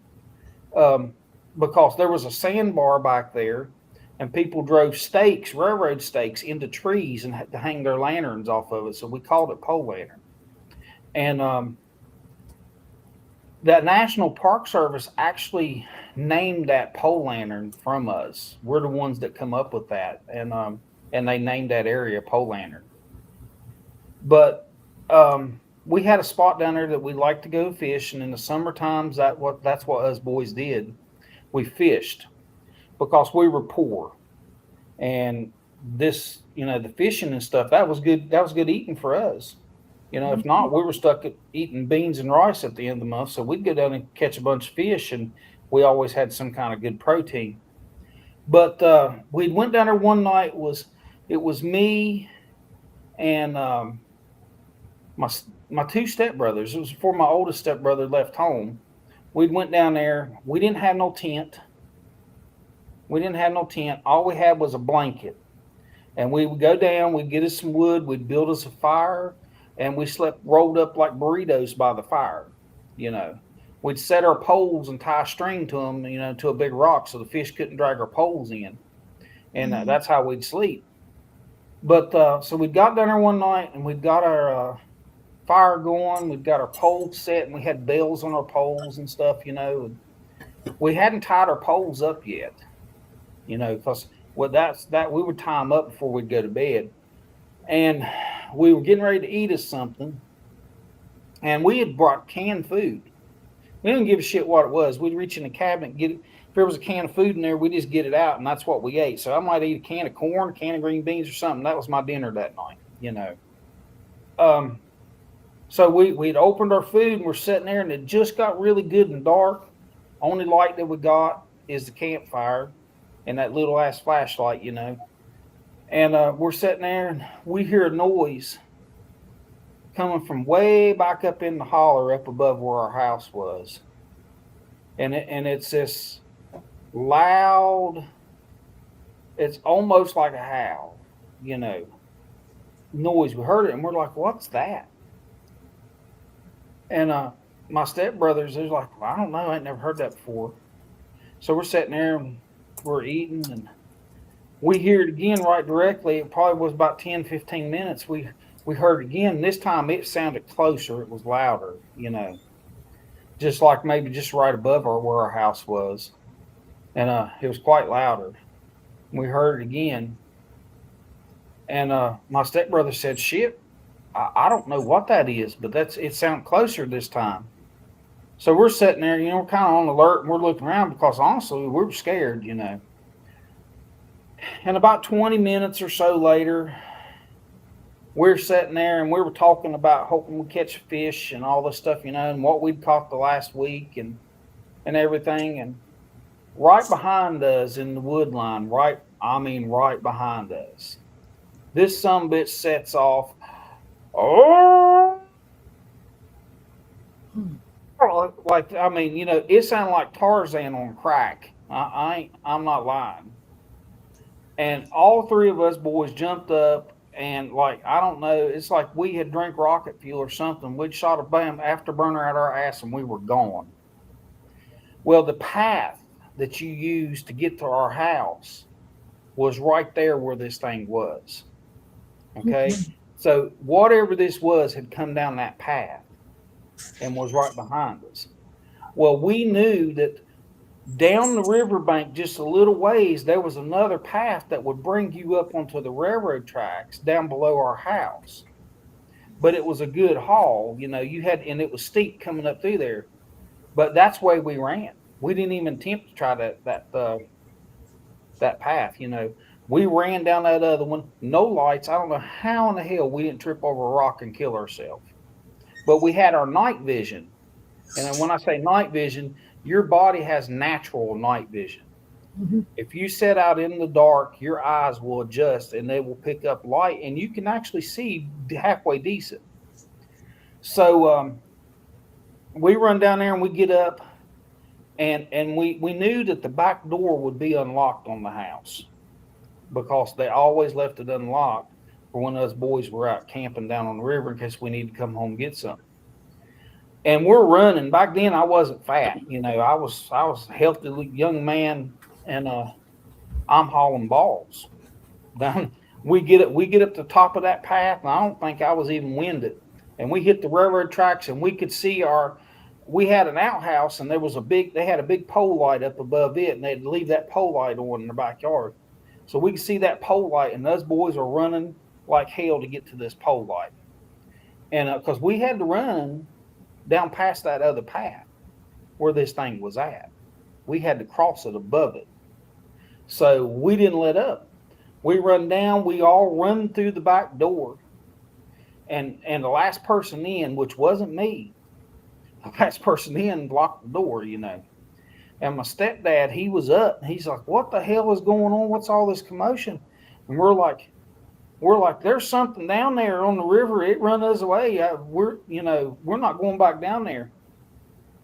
because there was a sandbar back there, and people drove stakes, railroad stakes, into trees and had to hang their lanterns off of it. So we called it Pole Lantern. And that National Park Service actually named that pole lantern from us. We're the ones that come up with that, and they named that area Pole Lantern. But we had a spot down there that we liked to go fish, and in the summer times, that's what us boys did. We fished because we were poor, and this, the fishing and stuff, that was good. That was good eating for us. If not, we were stuck at eating beans and rice at the end of the month. So we'd go down and catch a bunch of fish, and we always had some kind of good protein. But we went down there one night. It was me and my 2 stepbrothers. It was before my oldest stepbrother left home. We went down there. We didn't have no tent. All we had was a blanket. And we would go down, we'd get us some wood, we'd build us a fire, and we slept rolled up like burritos by the fire. We'd set our poles and tie a string to them, to a big rock so the fish couldn't drag our poles in. And that's how we'd sleep. But so we got down there one night, and we'd got our fire going, we'd got our poles set, and we had bells on our poles and stuff, And we hadn't tied our poles up yet. Because we would tie them up before we'd go to bed. And we were getting ready to eat us something. And we had brought canned food. We didn't give a shit what it was. We'd reach in the cabinet, get it. If there was a can of food in there, we'd just get it out, and that's what we ate. So I might eat a can of corn, a can of green beans or something. That was my dinner that night, So we'd opened our food, and we're sitting there, and it just got really good and dark. Only light that we got is the campfire and that little ass flashlight, And we're sitting there, and we hear a noise coming from way back up in the holler up above where our house was. And it's this loud, it's almost like a howl, noise. We heard it, and we're like, what's that? And my stepbrothers, they're like, well, I don't know. I ain't never heard that before. So we're sitting there, and we're eating, and we hear it again right directly. It probably was about 10, 15 minutes. We heard it again. This time it sounded closer. It was louder, just like maybe just right above where our house was. And it was quite louder. We heard it again. And my stepbrother said, shit, I don't know what that is, but it sounded closer this time. So we're sitting there, we're kind of on alert, and we're looking around because honestly, we were scared, And about 20 minutes or so later, we're sitting there and we were talking about hoping we catch fish and all this stuff, and what we'd caught the last week and everything. And right behind us in the wood line, right behind us, this sumbitch sets off. Oh, it sounded like Tarzan on crack. I'm not lying. And all three of us boys jumped up and I don't know, it's like we had drank rocket fuel or something. We'd shot a afterburner out our ass and we were gone. Well, the path that you used to get to our house was right there where this thing was. Okay. So whatever this was had come down that path and was right behind us. Well, we knew that down the riverbank just a little ways, there was another path that would bring you up onto the railroad tracks down below our house. But it was a good haul, and it was steep coming up through there. But that's the way we ran. We didn't even attempt to try that path, We ran down that other one, no lights. I don't know how in the hell we didn't trip over a rock and kill ourselves. But we had our night vision. And when I say night vision, your body has natural night vision. Mm-hmm. If you set out in the dark, your eyes will adjust and they will pick up light, and you can actually see halfway decent. So we run down there and we get up, and we knew that the back door would be unlocked on the house because they always left it unlocked for when us boys were out camping down on the river in case we need to come home and get something. And we're running. Back then, I wasn't fat. I was a healthy young man, and I'm hauling balls. Down, we get up to the top of that path, and I don't think I was even winded. And we hit the railroad tracks, and we could see we had an outhouse, and they had a big pole light up above it, and they'd leave that pole light on in the backyard. So we could see that pole light, and those boys are running like hell to get to this pole light. And because we had to run down past that other path where this thing was at. We had to cross it above it. So we didn't let up. We run down, we all run through the back door. And the last person in, which wasn't me, the last person in locked the door, And my stepdad, he was up. He's like, what the hell is going on? What's all this commotion? And we're like, there's something down there on the river. It run us away. We're not going back down there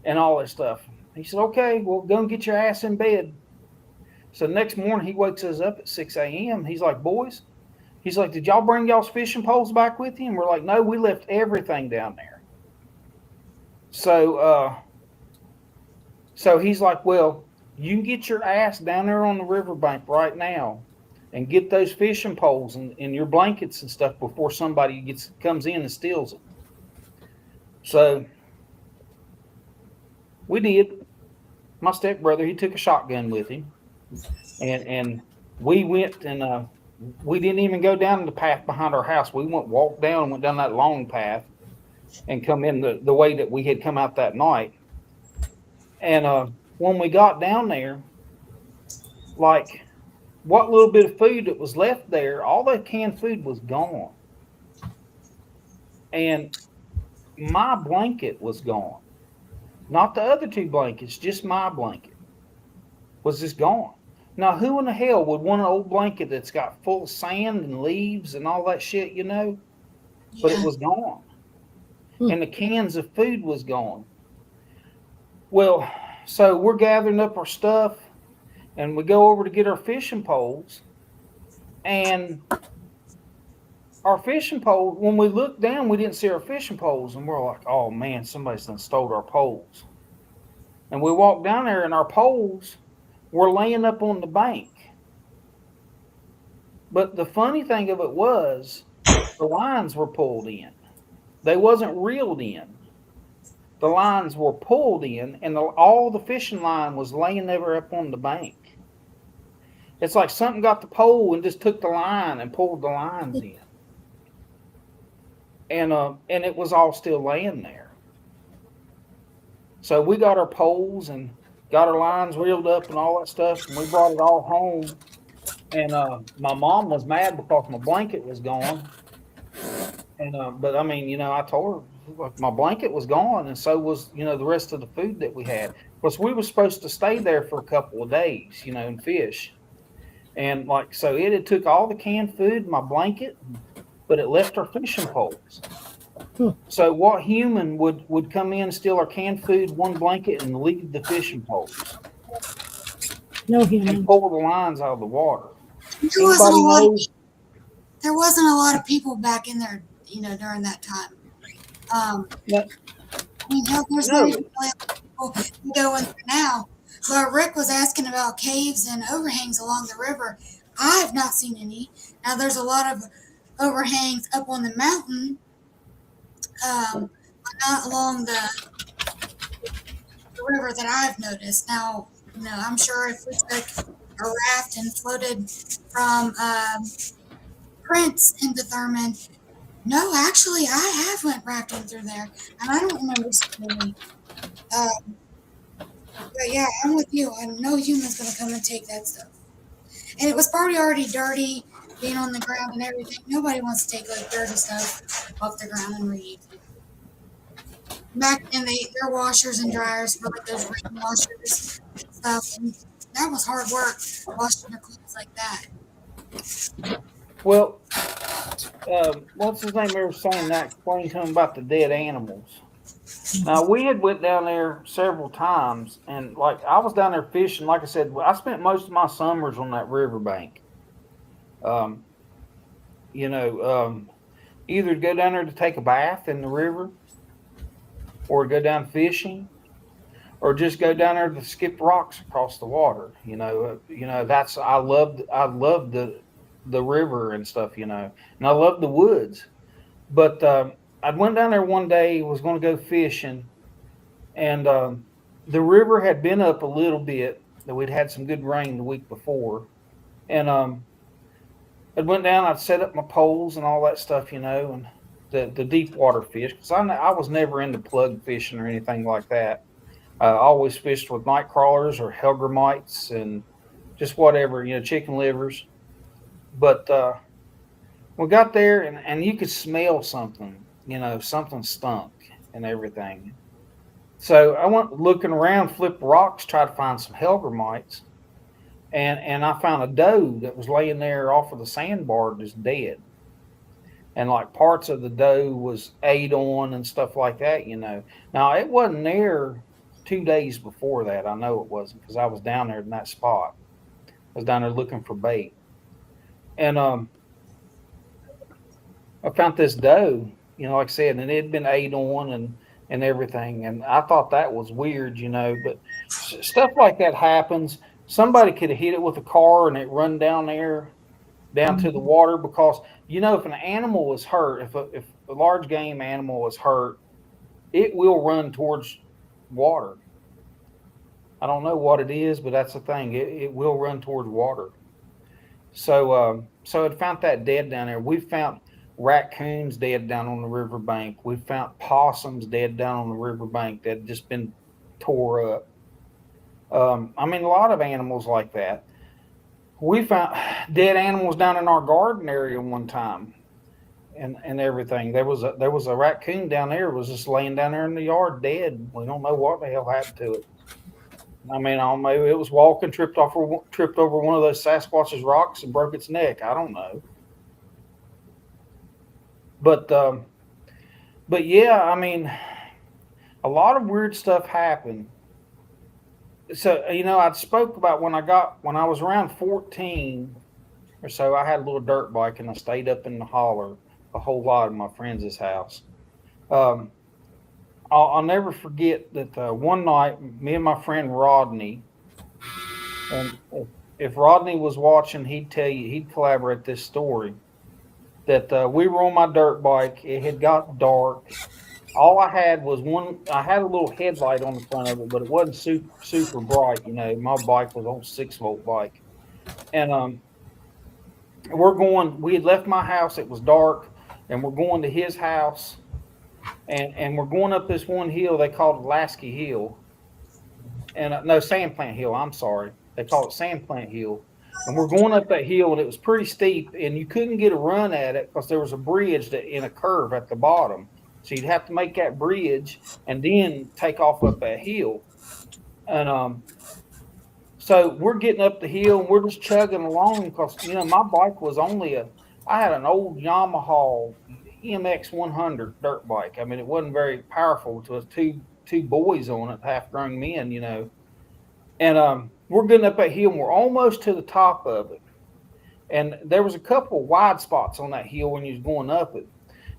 and all that stuff. He said, okay, well, go and get your ass in bed. So next morning he wakes us up at 6 a.m. He's like, boys, did y'all bring y'all's fishing poles back with you? And we're like, no, we left everything down there. So he's like, well, you can get your ass down there on the riverbank right now and get those fishing poles and your blankets and stuff before somebody comes in and steals it. So we did. My stepbrother, he took a shotgun with him, and we went and we didn't even go down the path behind our house. We walked down and went down that long path and come in the way that we had come out that night. And when we got down there, what little bit of food that was left there, all that canned food was gone. And my blanket was gone. Not the other two blankets, just my blanket was just gone. Now, who in the hell would want an old blanket that's got full of sand and leaves and all that shit, Yeah. But it was gone. And the cans of food was gone. Well, so we're gathering up our stuff, and we go over to get our fishing poles. And our fishing pole, when we looked down, we didn't see our fishing poles. And we're like, oh, man, somebody's done stole our poles. And we walked down there, and our poles were laying up on the bank. But the funny thing of it was the lines were pulled in. They wasn't reeled in. The lines were pulled in, and all the fishing line was laying there up on the bank. It's like something got the pole and just took the line and pulled the lines in. And it was all still laying there. So we got our poles and got our lines reeled up and all that stuff, and we brought it all home. And my mom was mad because my blanket was gone. And but I mean, I told her, like, my blanket was gone, and so was the rest of the food that we had. Because we were supposed to stay there for a couple of days, and fish. And like so, it had took all the canned food, my blanket, but it left our fishing poles. So what human would come in, steal our canned food, one blanket, and leave the fishing poles No and human. pull the lines out of the water? There wasn't Anybody a lot. know? There wasn't a lot of people back in there, during that time. No, I mean, hell, there's not even really a lot of people going there now. But Rick was asking about caves and overhangs along the river. I have not seen any. Now, there's a lot of overhangs up on the mountain, but not along the river that I've noticed. Now, I'm sure if we took a raft and floated from Prince into Thurman, no, actually, I have went rafting through there, and I don't remember seeing any. But yeah, I'm with you. No human's gonna come and take that stuff. And it was probably already dirty, being on the ground and everything. Nobody wants to take like dirty stuff off the ground and reuse it. Back then, their washers and dryers were like those rain washers and stuff, and that was hard work washing your clothes like that. well, what's his name? They were saying that, explaining to him about the dead animals. Now we had went down there several times, and like I was down there fishing. Like I said, I spent most of my summers on that riverbank. Um, either go down there to take a bath in the river, or go down fishing, or just go down there to skip rocks across the water. That's I love the river and stuff. And I love the woods. But I went down there one day, was going to go fishing, and the river had been up a little bit. That we'd had some good rain the week before, and I went down. I'd set up my poles and all that stuff, and the deep water fish, because I was never into plug fishing or anything like that. I always fished with night crawlers or hellgrammites and just whatever, chicken livers. But we got there, and you could smell something, something stunk and everything. So I went looking around, flipped rocks, tried to find some hellgrammites, and I found a doe that was laying there off of the sandbar just dead. And like parts of the doe was ate on and stuff like that. Now it wasn't there 2 days before that. I know it wasn't, because I was down there in that spot. I was down there looking for bait. And I found this doe, like I said, and it had been ate on and everything. And I thought that was weird, but stuff like that happens. Somebody could have hit it with a car and it run down there, down to the water, because, if an animal is hurt, if a large game animal is hurt, it will run towards water. I don't know what it is, but that's the thing. It will run towards water. So it found that dead down there. We found raccoons dead down on the riverbank. We found possums dead down on the riverbank that had just been tore up. I mean, a lot of animals like that. We found dead animals down in our garden area one time, and everything. There was a raccoon down there. It was just laying down there in the yard dead. We don't know what the hell happened to it. I mean, maybe it was walking, tripped over one of those Sasquatch's rocks and broke its neck. I don't know. But yeah, I mean, a lot of weird stuff happened. So I spoke about when I was around 14 or so. I had a little dirt bike, and I stayed up in the holler a whole lot in my friend's house. I'll never forget that one night, me and my friend Rodney, and if Rodney was watching, he'd collaborate this story, that we were on my dirt bike. It had got dark. All I had was I had a little headlight on the front of it, but it wasn't super bright. My bike was on 6-volt bike. And we had left my house. It was dark, and we're going to his house. and we're going up this one hill they call it Lasky Hill, and no, Sandplant Hill. I'm sorry, they call it Sandplant Hill. And we're going up that hill, and it was pretty steep, and you couldn't get a run at it because there was a bridge in a curve at the bottom. So you'd have to make that bridge and then take off up that hill. And so we're getting up the hill, and we're just chugging along because, my bike was I had an old Yamaha MX 100 dirt bike. I mean, it wasn't very powerful. It was two boys on it, half-grown men, And we're getting up that hill, and we're almost to the top of it. And there was a couple wide spots on that hill when you was going up it.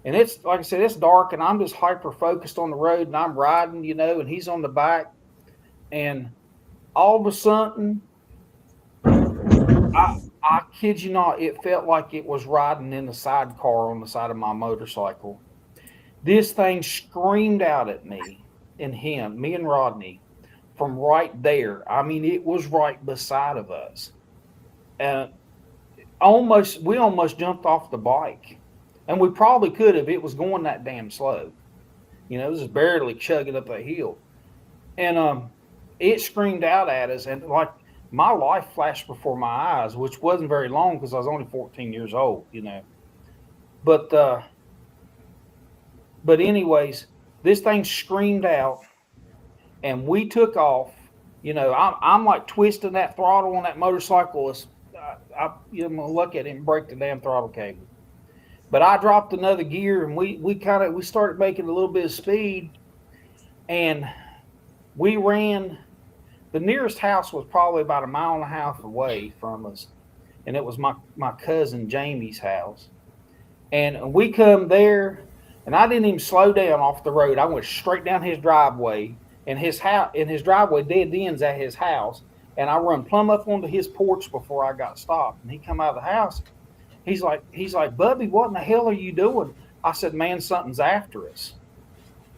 And it's, like I said, it's dark, and I'm just hyper-focused on the road, and I'm riding, and he's on the back. And all of a sudden, I kid you not, it felt like it was riding in the sidecar on the side of my motorcycle. This thing screamed out at me and him, me and Rodney, from right there. I mean, it was right beside of us. And we almost jumped off the bike. And we probably could have. It was going that damn slow. It was just barely chugging up that hill. And it screamed out at us. And like my life flashed before my eyes, which wasn't very long because I was only 14 years old, But anyways, this thing screamed out. And we took off. I'm like twisting that throttle on that motorcycle. I'm gonna look at it and break the damn throttle cable. But I dropped another gear, and we started making a little bit of speed, and we ran. The nearest house was probably about 1.5 miles away from us, and it was my cousin Jamie's house. And we come there, and I didn't even slow down off the road. I went straight down his driveway. And his driveway dead ends at his house, and I run plumb up onto his porch before I got stopped. And he come out of the house. He's like, Bubby, what in the hell are you doing? I said, man, something's after us.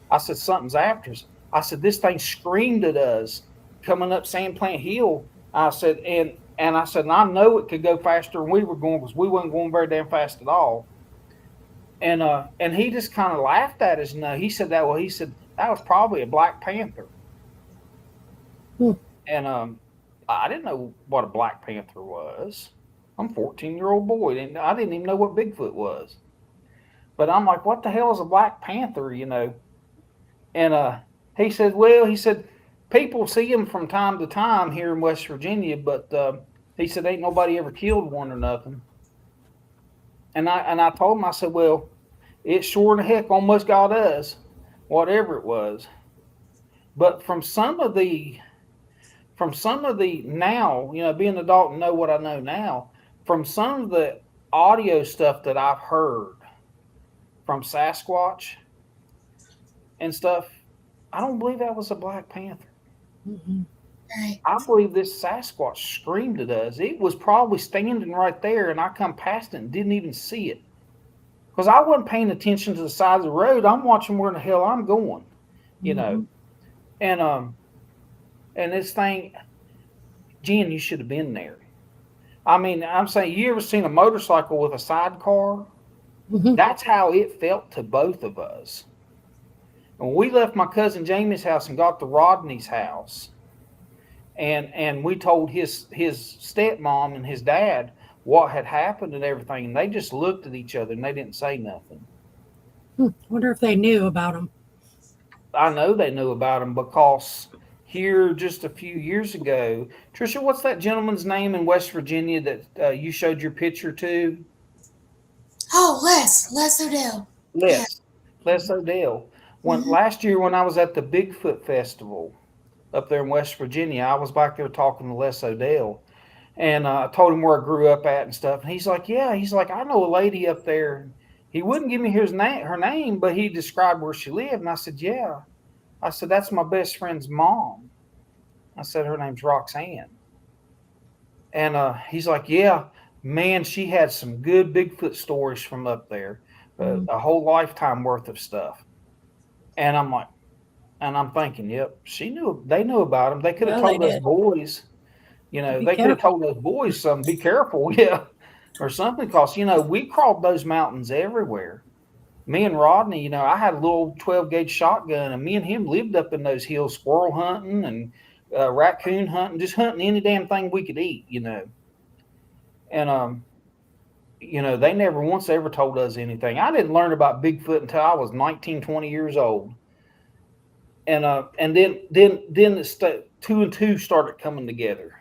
I said, something's after us. I said, this thing screamed at us coming up Sandplant Hill. I said, and I said, and I know it could go faster than we were going because we wasn't going very damn fast at all. And he just kind of laughed at us. He said that was probably a Black Panther. And I didn't know what a Black Panther was. I'm a 14-year-old boy, and I didn't even know what Bigfoot was. But I'm like, what the hell is a Black Panther, And he said, people see them from time to time here in West Virginia, but he said, ain't nobody ever killed one or nothing. And I told him, I said, well, it sure the heck almost got us, whatever it was. But from some of the now, being an adult and know what I know now, from some of the audio stuff that I've heard from Sasquatch and stuff, I don't believe that was a Black Panther. Mm-hmm. Right. I believe this Sasquatch screamed at us. It was probably standing right there, and I come past it and didn't even see it. Because I wasn't paying attention to the side of the road. I'm watching where the hell I'm going, And this thing, Jen, you should have been there. I mean, I'm saying, you ever seen a motorcycle with a sidecar? Mm-hmm. That's how it felt to both of us. When we left my cousin Jamie's house and got to Rodney's house, and we told his stepmom and his dad what had happened and everything, and they just looked at each other and they didn't say nothing. Wonder if they knew about him. I know they knew about him because here just a few years ago, Trisha, what's that gentleman's name in West Virginia that you showed your picture to? Oh, Les Odell. Les Odell. Last year when I was at the Bigfoot Festival up there in West Virginia, I was back there talking to Les Odell. And I told him where I grew up at and stuff. And he's like, yeah. He's like, I know a lady up there. He wouldn't give me her name, but he described where she lived. And I said, yeah. I said, that's my best friend's mom. I said, her name's Roxanne. And he's like, yeah, man, she had some good Bigfoot stories from up there. A whole lifetime worth of stuff. And I'm thinking, yep, they knew about him. They could have told us boys. They could have told those boys something, be careful, or something, because, we crawled those mountains everywhere. me and Rodney, I had a little 12-gauge shotgun, and me and him lived up in those hills, squirrel hunting and raccoon hunting, just hunting any damn thing we could eat, And they never once ever told us anything. I didn't learn about Bigfoot until I was 19, 20 years old. And then two and two started coming together.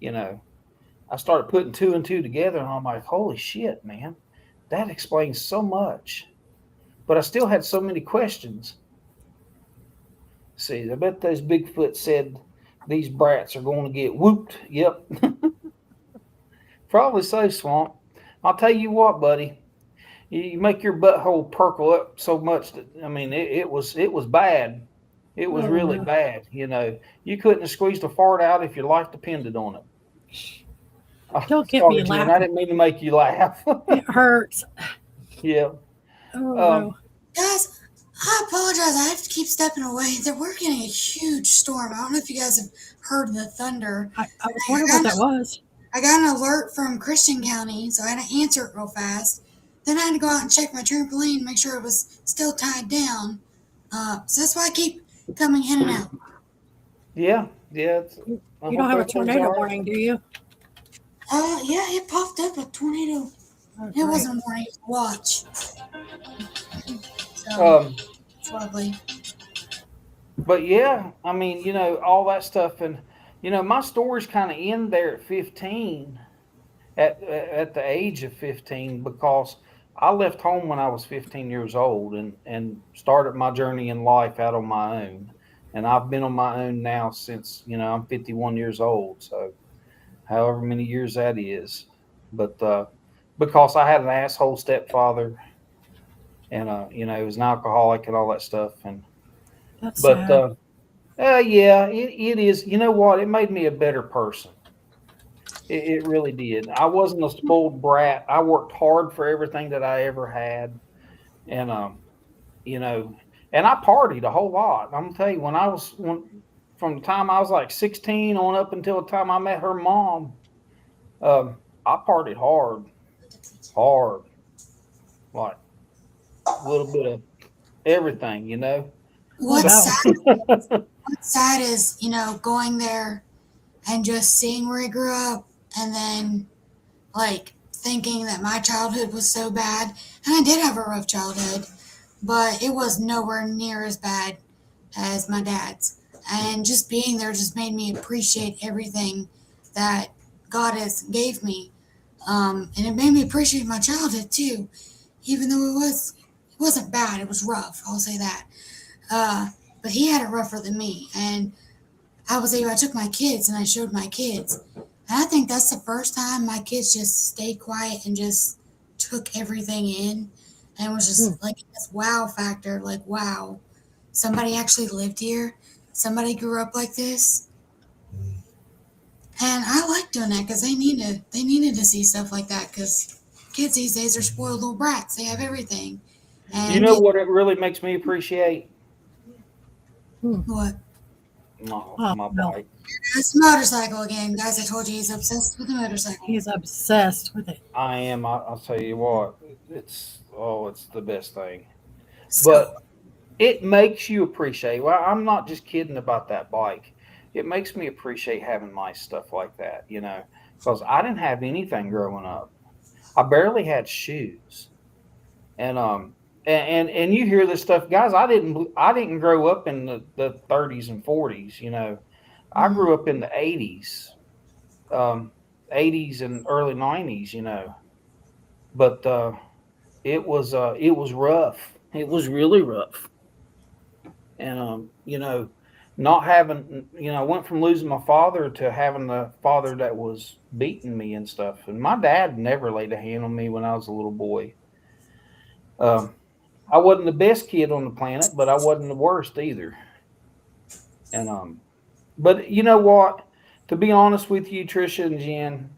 I started putting two and two together, and I'm like, holy shit, man, that explains so much. But I still had so many questions. See, I bet those Bigfoot said these brats are going to get whooped. Yep. Probably so, Swamp. I'll tell you what, buddy. You make your butthole perkle up so much that, it was bad. It was really bad. You couldn't have squeezed a fart out if your life depended on it. Don't get me laughing. I didn't mean to make you laugh. It hurts. Yeah. Oh, Guys, I apologize. I have to keep stepping away. We're getting a huge storm. I don't know if you guys have heard the thunder. I was wondering what that was. I got an alert from Christian County, so I had to answer it real fast. Then I had to go out and check my trampoline and make sure it was still tied down. So that's why I keep coming in and out. Yeah. You don't have a tornado warning, do you? Yeah, it popped up a tornado. Okay. It wasn't a warning, it was a watch. So, it's lovely. But yeah, all that stuff. And, my stories kind of end there at 15, at the age of 15, because I left home when I was 15 years old and started my journey in life out on my own. And I've been on my own now since, I'm 51 years old. So however many years that is. But because I had an asshole stepfather and, he was an alcoholic and all that stuff. And That's sad. Yeah, it is. You know what? It made me a better person. It really did. I wasn't a spoiled brat. I worked hard for everything that I ever had. And, and I partied a whole lot. I'm going to tell you, from the time I was like 16 on up until the time I met her mom, I partied hard. Like a little bit of everything, What's sad is, going there and just seeing where he grew up and then, thinking that my childhood was so bad. And I did have a rough childhood, but it was nowhere near as bad as my dad's. And just being there just made me appreciate everything that God has gave me. And it made me appreciate my childhood, too. Even though it wasn't bad, it was rough, I'll say that. But he had it rougher than me. And I took my kids and I showed my kids. And I think that's the first time my kids just stayed quiet and just took everything in. And was just this wow factor, wow, somebody actually lived here. Somebody grew up like this. And I like doing that because they needed to see stuff like that because kids these days are spoiled little brats. They have everything. And you know what it really makes me appreciate? What? My bike. It's a motorcycle again. Guys, I told you he's obsessed with the motorcycle. He's obsessed with it. I am. I'll tell you what. It's the best thing. But it makes you appreciate. Well, I'm not just kidding about that bike. It makes me appreciate having nice stuff like that, because I didn't have anything growing up. I barely had shoes. And and you hear this stuff, guys. I didn't grow up in the 30s and 40s. I grew up in the 80s, 80s and early 90s. But it was rough. It was really rough. And not having, I went from losing my father to having the father that was beating me and stuff. And my dad never laid a hand on me when I was a little boy. I wasn't the best kid on the planet, but I wasn't the worst either. And but you know what? To be honest with you, Trisha and Jen,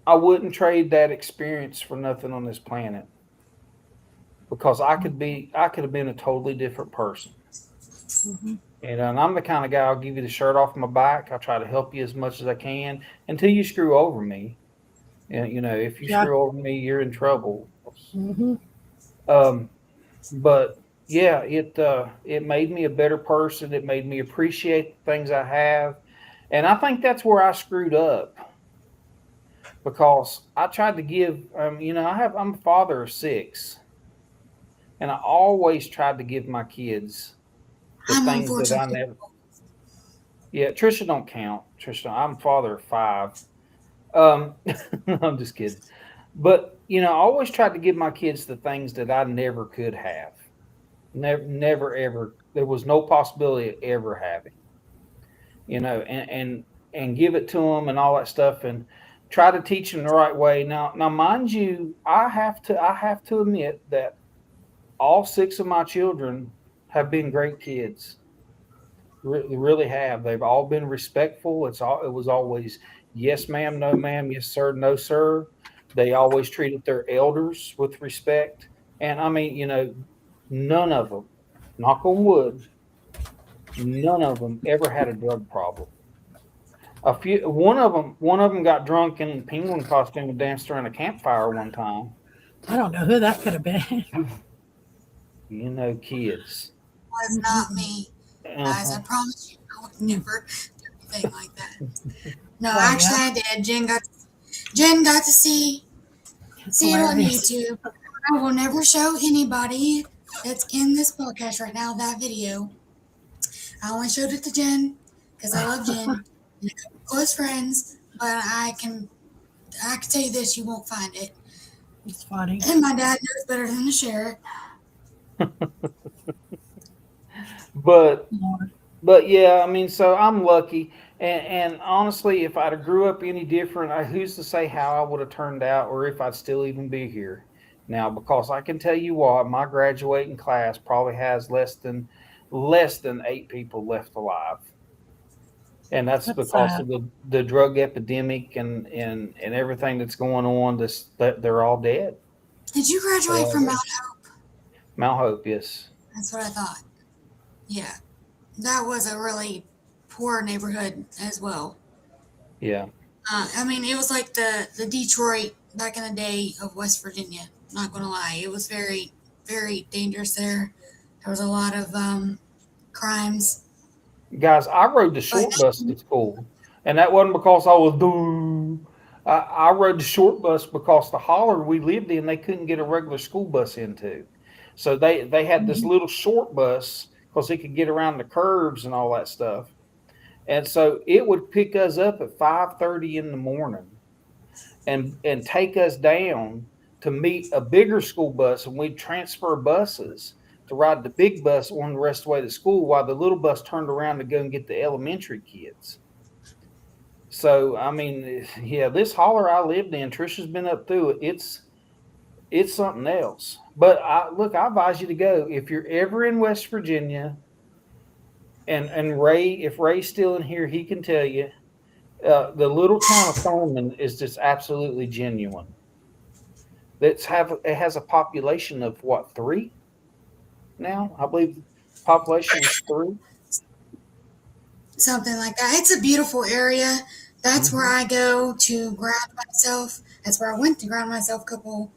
I wouldn't trade that experience for nothing on this planet. Because I could have been a totally different person. Mm-hmm. And I'm the kind of guy, I'll give you the shirt off my back. I'll try to help you as much as I can until you screw over me. And if you screw over me, you're in trouble. Mm-hmm. But yeah, it made me a better person. It made me appreciate the things I have, and I think that's where I screwed up because I tried to give. I'm a father of 6, and I always tried to give my kids the I'm things that I unfortunately. never. Yeah, Trisha don't count. Trisha, I'm a father of 5. Um, I'm just kidding. But I always tried to give my kids the things that I never could have. Never, ever. There was no possibility of ever having. And give it to them and all that stuff, and try to teach them the right way. Now, mind you, I have to admit that all 6 of my children have been great kids. Really have. They've all been respectful. It was always yes ma'am, no ma'am, yes sir, no sir. They always treated their elders with respect. And I mean, none of them, knock on wood, none of them ever had a drug problem. One of them got drunk in a penguin costume and danced around a campfire one time. I don't know who that could have been. Kids. Was not me, guys. I Uh-huh. promise you, I would never do anything like that. No, Oh, actually, yeah. I did. Jen got to see It's it on hilarious. YouTube. I will never show anybody that's in this podcast right now that video. I only showed it to Jen because I love Jen and a couple close friends. But I can tell you this: you won't find it. It's funny. And my dad knows better than to share it. But Lord. But yeah, I mean, so I'm lucky, and honestly, if I'd have grew up any different, who's to say how I would have turned out, or if I'd still even be here now? Because I can tell you what, my graduating class probably has less than 8 people left alive, and that's That's because sad. of the drug epidemic and everything that's going on. That they're all dead. Did you They're graduate all from dead. Mount Hope? Mount Hope, yes, That's what I thought. Yeah, that was a really poor neighborhood as well. yeah. I mean, it was like the Detroit back in the day of West Virginia. Not gonna lie, it was very, very dangerous there. There was a lot of crimes. Guys, I rode the But short bus to school, and that wasn't because I was doing. I rode the short bus because the holler we lived in, they couldn't get a regular school bus into, so they had this little short bus because it could get around the curves and all that stuff, and so it would pick us up at 5:30 in the morning and take us down to meet a bigger school bus, and we'd transfer buses to ride the big bus on the rest of the way to school while the little bus turned around to go and get the elementary kids. So I mean, yeah, this holler I lived in, Trisha's been up through it. It's something else. But I advise you to go if you're ever in West Virginia. And Ray, if Ray's still in here, he can tell you the little town of Thurman is just absolutely genuine. It has a population of what, 3 now? I believe the population is 3. something like that. It's a beautiful area. That's where Hmm. I go to ground myself. That's where I went to ground myself a couple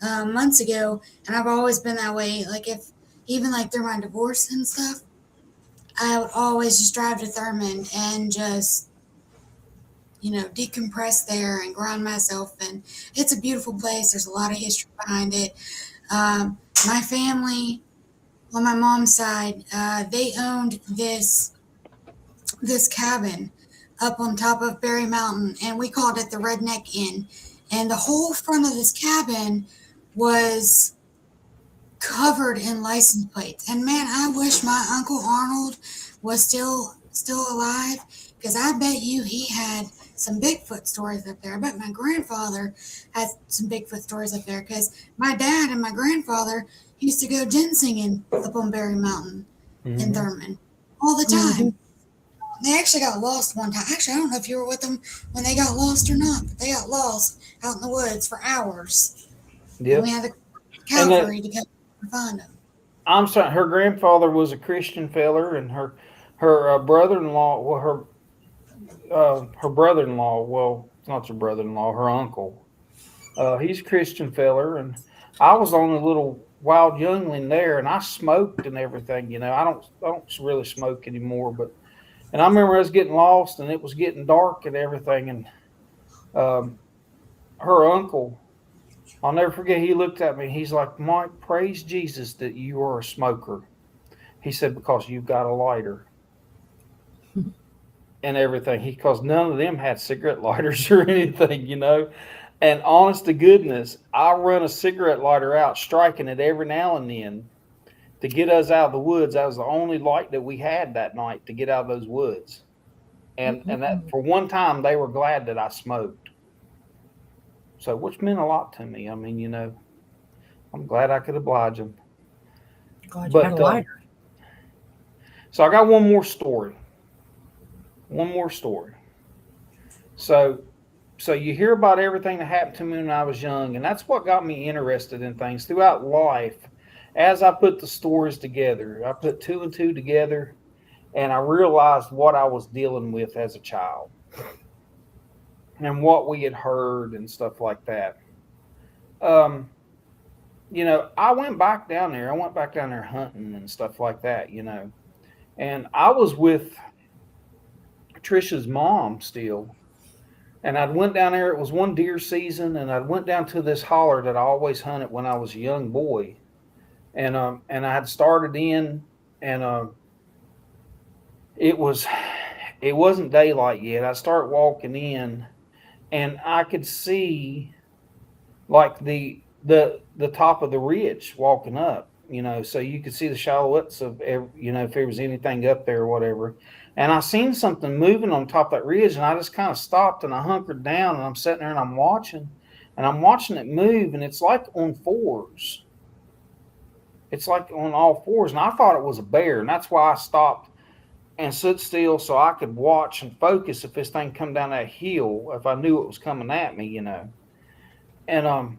months ago, and I've always been that way. Like if even like through my divorce and stuff, I would always just drive to Thurman and just decompress there and ground myself. And it's a beautiful place. There's a lot of history behind it. My family, on my mom's side, they owned this cabin up on top of Berry Mountain, and we called it the Redneck Inn. And the whole front of this cabin was covered in license plates. And man, I wish my Uncle Arnold was still alive, because I bet you he had some Bigfoot stories up there. I bet my grandfather had some Bigfoot stories up there, because my dad and my grandfather used to go ginsenging up on Berry Mountain in Hmm. Thurman all the Hmm. time. They actually got lost one time. Actually, I don't know if you were with them when they got lost or not, but they got lost out in the woods for hours. And we Yep. had the And that cavalry to come and find them. I'm sorry, her grandfather was a Christian feller, and her brother-in-law, well, her brother-in-law, well, it's not your brother-in-law, her uncle. He's a Christian feller, and I was on a little wild youngling there, and I smoked and everything. I don't really smoke anymore, and I remember us getting lost, and it was getting dark and everything, and her uncle, I'll never forget, he looked at me. He's like, Mike, praise Jesus that you are a smoker. He said, because you've got a lighter and everything. Because none of them had cigarette lighters or anything. And honest to goodness, I run a cigarette lighter out, striking it every now and then to get us out of the woods. That was the only light that we had that night to get out of those woods. And that for one time, they were glad that I smoked. So, which meant a lot to me. I mean, I'm glad I could oblige them. Glad you had a lighter. So I got one more story. So you hear about everything that happened to me when I was young, and that's what got me interested in things throughout life. As I put the stories together, I put two and two together, and I realized what I was dealing with as a child and what we had heard and stuff like that. I went back down there. I went back down there hunting and stuff like that, and I was with Trisha's mom still. And I went down there. It was one deer season, and I went down to this holler that I always hunted when I was a young boy. And I had started in, and it wasn't daylight yet. I started walking in, and I could see like the top of the ridge walking up, so you could see the silhouettes of if there was anything up there or whatever. And I seen something moving on top of that ridge, and I just kind of stopped and I hunkered down, and I'm sitting there and I'm watching it move, and it's like on fours. It's like on all fours, and I thought it was a bear, and that's why I stopped and stood still so I could watch and focus if this thing come down that hill, if I knew it was coming at me, And and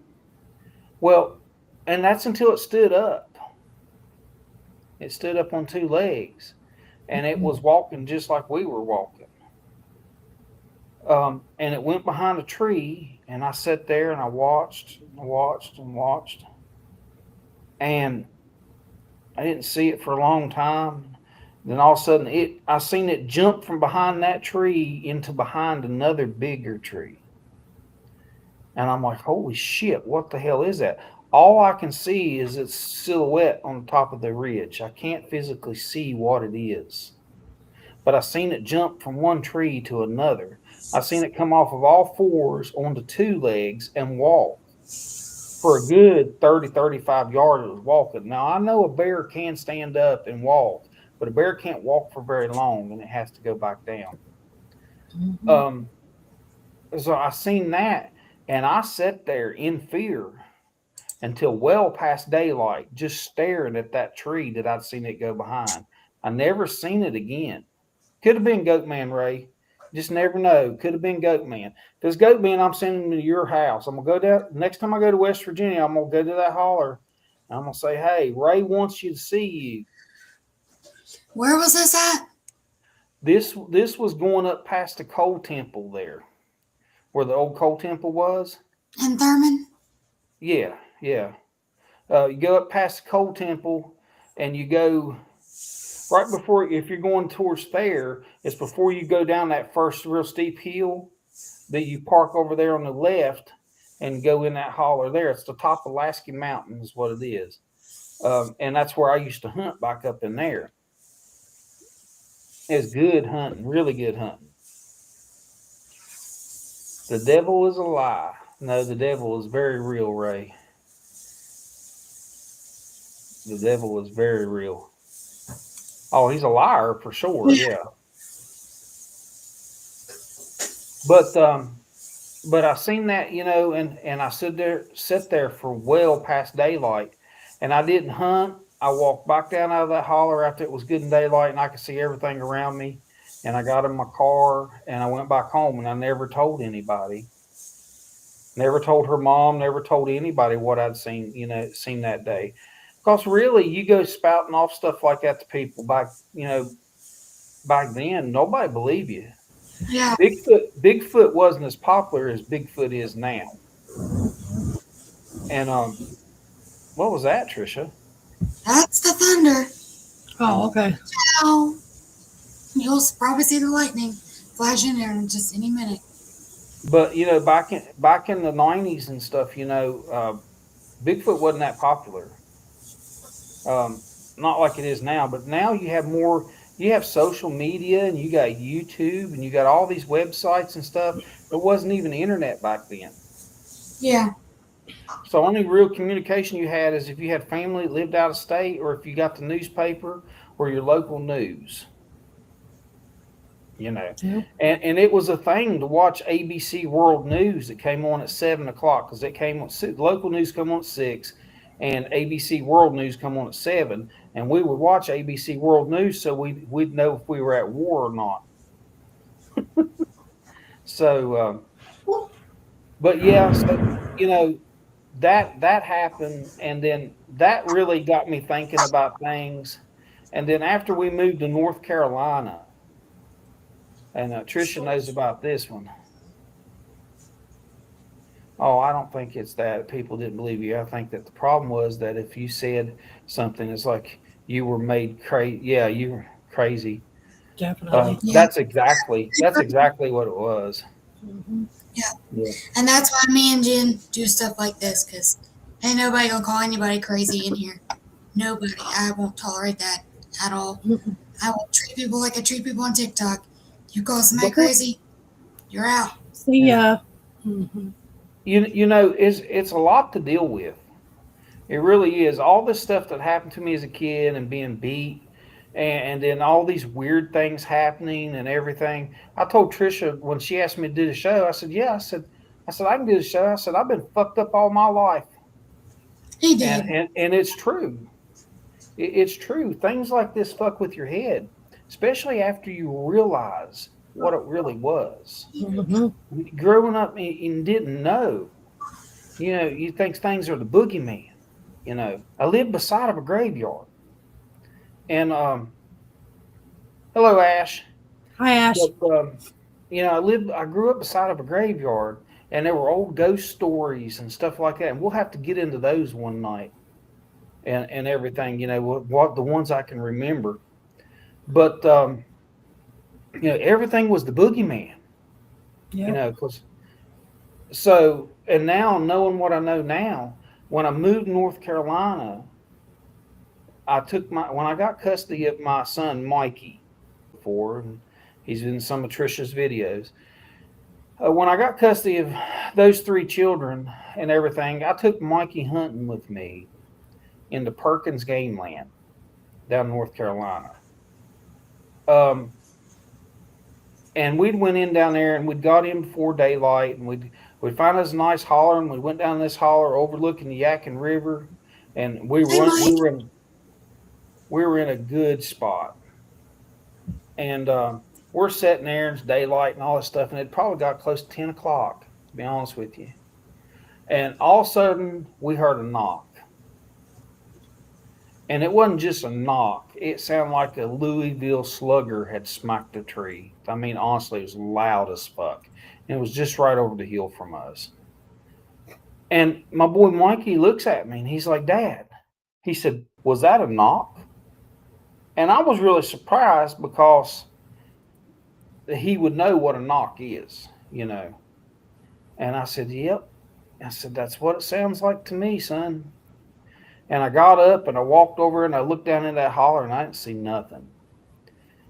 that's until it stood up. It stood up on two legs, and it was walking just like we were walking. And it went behind a tree, and I sat there and I watched, and I didn't see it for a long time. Then all of a sudden, I seen it jump from behind that tree into behind another bigger tree. And I'm like, holy shit, what the hell is that? All I can see is its silhouette on the top of the ridge. I can't physically see what it is. But I seen it jump from one tree to another. I seen it come off of all fours onto two legs and walk. For a good 30, 35 yards, it was walking. Now, I know a bear can stand up and walk, but a bear can't walk for very long, and it has to go back down. So I seen that, and I sat there in fear until well past daylight, just staring at that tree that I'd seen it go behind. I never seen it again. Could have been Goat Man, Ray. Just never know. Could have been Goat Man. If it's Goat Man, I'm sending him to your house. I'm going to go down. Next time I go to West Virginia, I'm going to go to that holler. And I'm going to say, hey, Ray wants you to see you. Where was this at? This was going up past the coal temple there, where the old coal temple was. In Thurman? Yeah. You go up past the coal temple, and you go right before, if you're going towards there, it's before you go down that first real steep hill that you park over there on the left and go in that holler there. It's the top of Lasky Mountain is what it is. And that's where I used to hunt back up in there. It's good hunting, really good hunting. The devil is a lie. No, the devil is very real, Ray. The devil is very real. Oh, he's a liar for sure, yeah. But I seen that, and I sat there for well past daylight, and I didn't hunt. I walked back down out of that holler after it was good in daylight, and I could see everything around me. And I got in my car, and I went back home, and I never told anybody. Never told her mom, never told anybody what I'd seen that day. Because really, you go spouting off stuff like that to people back then, nobody believed you. Yeah. Bigfoot wasn't as popular as Bigfoot is now. And What was that, Trisha? That's the thunder. Oh, okay. Now, you'll probably see the lightning flash in there in just any minute. But back in the '90s and stuff, Bigfoot wasn't that popular. Um, Not like it is now. But now you have more. You have social media, and you got YouTube, and you got all these websites and stuff. There wasn't even the internet back then. Yeah. So only real communication you had is if you had family that lived out of state, or if you got the newspaper or your local news. Yeah. And it was a thing to watch ABC World News that came on at 7 o'clock, because it came on local news come on at 6, and ABC World News come on at 7, and we would watch ABC World News so we'd know if we were at war or not. So, but yeah, so that happened, and then that really got me thinking about things, and then after we moved to North Carolina. And Trisha knows about this one. Oh, I don't think it's that people didn't believe you. I think that the problem was that if you said something, it's like you were made crazy. Yeah, you were crazy. Definitely. Yeah. That's exactly what it was. Mm-hmm. Yeah. Yeah. And that's why me and Jen do stuff like this, because ain't nobody gonna call anybody crazy in here. Nobody. I won't tolerate that at all. Mm-hmm. I will treat people like I treat people on TikTok. You call somebody crazy, you're out. See Yeah. ya. Mm-hmm. It's a lot to deal with. It really is. All this stuff that happened to me as a kid and being beat, and then all these weird things happening and everything. I told Trisha when she asked me to do the show, I said, yeah, I said, I can do the show. I said, I've been fucked up all my life. He did. And it's true. It's true. Things like this fuck with your head, especially after you realize what it really was. Mm-hmm. Growing up and didn't know, you think things are the boogeyman. I lived beside of a graveyard, and hello, Ash. Hi, Ash. But, I grew up beside of a graveyard, and there were old ghost stories and stuff like that. And we'll have to get into those one night, and everything. What the ones I can remember, but everything was the boogeyman. Yeah. Because so, and now knowing what I know now, when I moved to North Carolina, when I got custody of my son Mikey before, and he's in some of Trisha's videos. When I got custody of those 3 children and everything, I took Mikey hunting with me into Perkins Game Land down in North Carolina. And we'd went in down there, and we'd got in before daylight, and we'd find us a nice holler, and we went down this holler overlooking the Yadkin River, and we were in a good spot. And we're sitting there, and it's daylight and all this stuff, and it probably got close to 10 o'clock, to be honest with you. And all of a sudden, we heard a knock. And it wasn't just a knock. It sounded like a Louisville slugger had smacked a tree. I mean, honestly, it was loud as fuck. And it was just right over the hill from us. And my boy Mikey looks at me, and he's like, Dad, he said, was that a knock? And I was really surprised, because he would know what a knock is, And I said, yep. I said, that's what it sounds like to me, son. And I got up and I walked over and I looked down in that holler, and I didn't see nothing.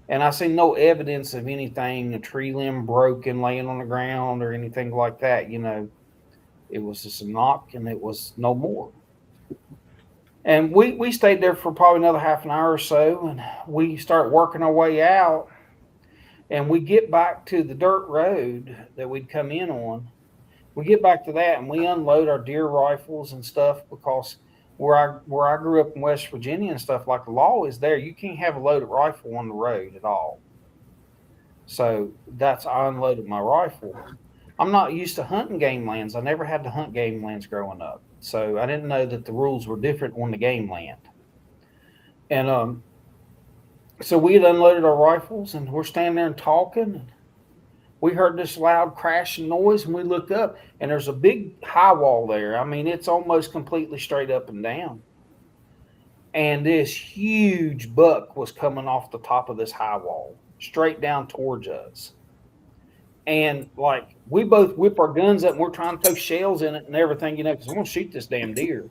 And I seen no evidence of anything, a tree limb broken, laying on the ground or anything like that. It was just a knock, and it was no more. And we stayed there for probably another half an hour or so, and we start working our way out, and we get back to the dirt road that we'd come in on. We get back to that, and we unload our deer rifles and stuff, because where I grew up in West Virginia and stuff, like, the law is there. You can't have a loaded rifle on the road at all. So I unloaded my rifle. I'm not used to hunting game lands. I never had to hunt game lands growing up. So I didn't know that the rules were different on the game land. And so we had unloaded our rifles, and we're standing there and talking. we heard this loud crashing noise, and we looked up, and there's a big high wall there. I mean, it's almost completely straight up and down. And this huge buck was coming off the top of this high wall, straight down towards us. And like we both whip our guns up and we're trying to throw shells in it and everything, because I'm gonna shoot this damn deer.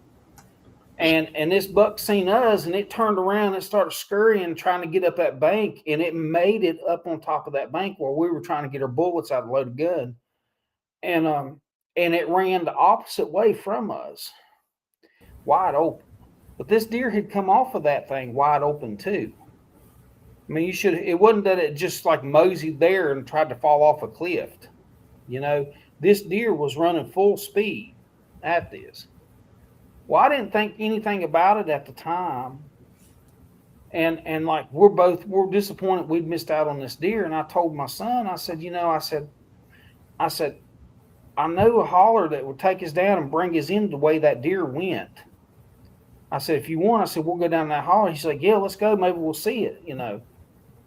And this buck seen us, and it turned around and started scurrying, trying to get up that bank, and it made it up on top of that bank while we were trying to get our bullets out of the loaded gun. And it ran the opposite way from us, wide open. But this deer had come off of that thing wide open too. I mean, it wasn't that it just like moseyed there and tried to fall off a cliff. This deer was running full speed at this. Well, I didn't think anything about it at the time. And like we're disappointed we'd missed out on this deer. And I told my son, I said, I know a holler that would take us down and bring us in the way that deer went. I said, if you want, I said, we'll go down that holler. He's like, yeah, let's go. Maybe we'll see it,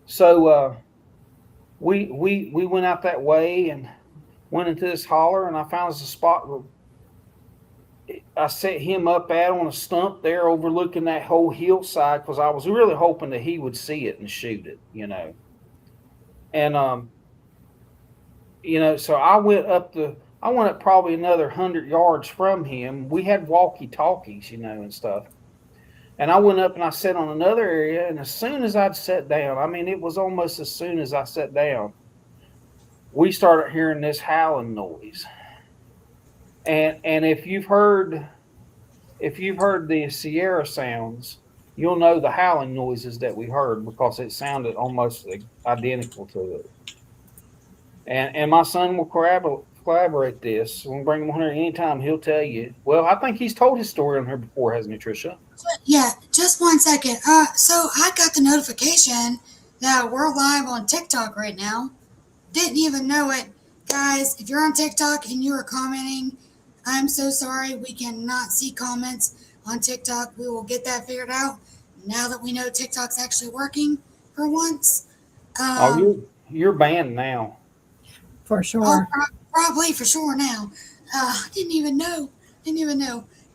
So we went out that way and went into this holler, and I found us a spot where I set him up on a stump there overlooking that whole hillside, because I was really hoping that he would see it and shoot it, And, so I went up probably another 100 yards from him. We had walkie-talkies, and stuff. And I went up and I sat on another area, and as soon as I'd sat down, I mean, it was almost as soon as I sat down, we started hearing this howling noise. And if you've heard the Sierra sounds, you'll know the howling noises that we heard, because it sounded almost identical to it. And my son will collaborate this. We'll bring him on here anytime. He'll tell you. Well, I think he's told his story on here before, hasn't he, Trisha? Yeah, just 1 second. So I got the notification that we're live on TikTok right now. Didn't even know it. Guys, if you're on TikTok and you are commenting, I'm so sorry. We cannot see comments on TikTok. We will get that figured out now that we know TikTok's actually working for once. You're banned now. For sure. Probably for sure now. Didn't even know.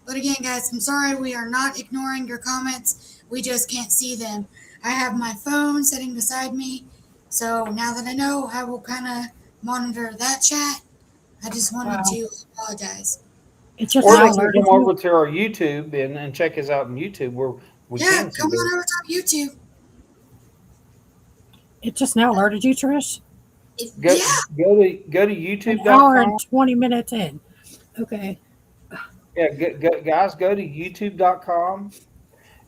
But again, guys, I'm sorry. We are not ignoring your comments. We just can't see them. I have my phone sitting beside me. So now that I know, I will kind of monitor that chat. I just wanted to apologize. It's just or they can come over to our YouTube and check us out on YouTube where we can see come on over to our YouTube. It just now alerted you, Trish? Go to YouTube.com. An hour and 20 minutes in. Okay. Yeah, guys, go to YouTube.com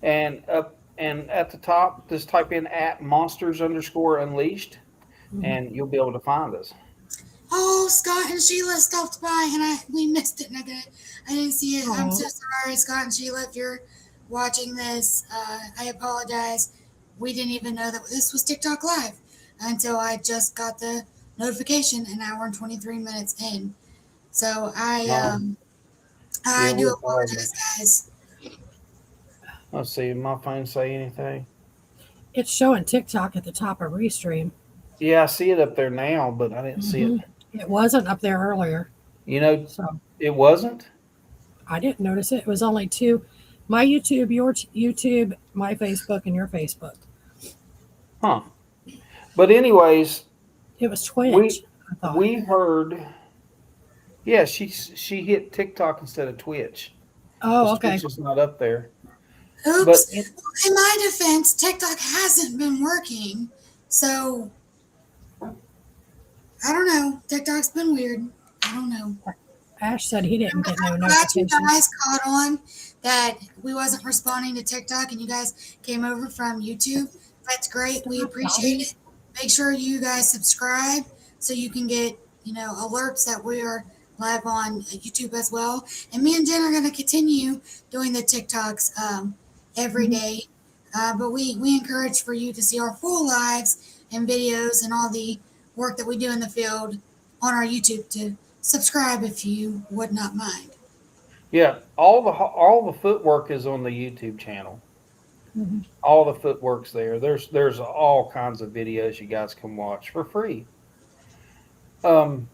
and at the top, just type in @monsters_unleashed, and you'll be able to find us. Oh, Scott and Sheila stopped by, and we missed it. And I didn't see it. I'm so sorry, Scott and Sheila, if you're watching this. I apologize. We didn't even know that this was TikTok Live until I just got the notification an hour and 23 minutes in. So I do apologize, guys. Let's see, my phone say anything? It's showing TikTok at the top of Restream. Yeah, I see it up there now, but I didn't see it. It wasn't up there earlier. So it wasn't? I didn't notice it. It was only two. My YouTube, your YouTube, my Facebook, and your Facebook. Huh. But anyways, it was Twitch. We heard. Yeah, she hit TikTok instead of Twitch. Oh, okay. Twitch is not up there. Oops. But in my defense, TikTok hasn't been working, so I don't know. TikTok's been weird. I don't know. Ash said he didn't get no notifications. notifications. You guys caught on that we wasn't responding to TikTok, and you guys came over from YouTube. That's great. We appreciate it. Make sure you guys subscribe so you can get alerts that we are live on YouTube as well. And me and Jen are going to continue doing the TikToks every day. But we encourage for you to see our full lives and videos and all the work that we do in the field on our YouTube, to subscribe if you would not mind. Yeah, all the footwork is on the YouTube channel. Mm-hmm. All the footwork's there. There's all kinds of videos you guys can watch for free. Um,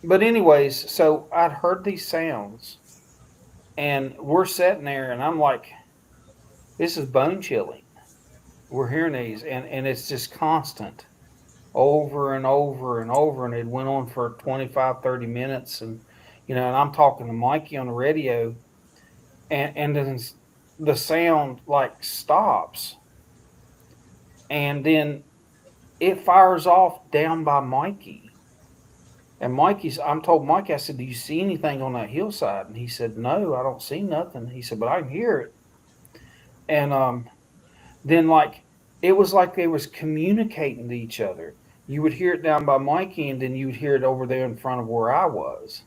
but anyways, so I'd heard these sounds, and we're sitting there, and I'm like, this is bone chilling. We're hearing these, and it's just constant, over and over and over, and it went on for 25, 30 minutes, and and I'm talking to Mikey on the radio, and then the sound like stops, and then it fires off down by Mikey. And I'm told Mikey, I said, do you see anything on that hillside? And he said, no, I don't see nothing. He said, but I can hear it. And then like it was like they was communicating to each other. You would hear it down by Mikey, and then you would hear it over there in front of where I was.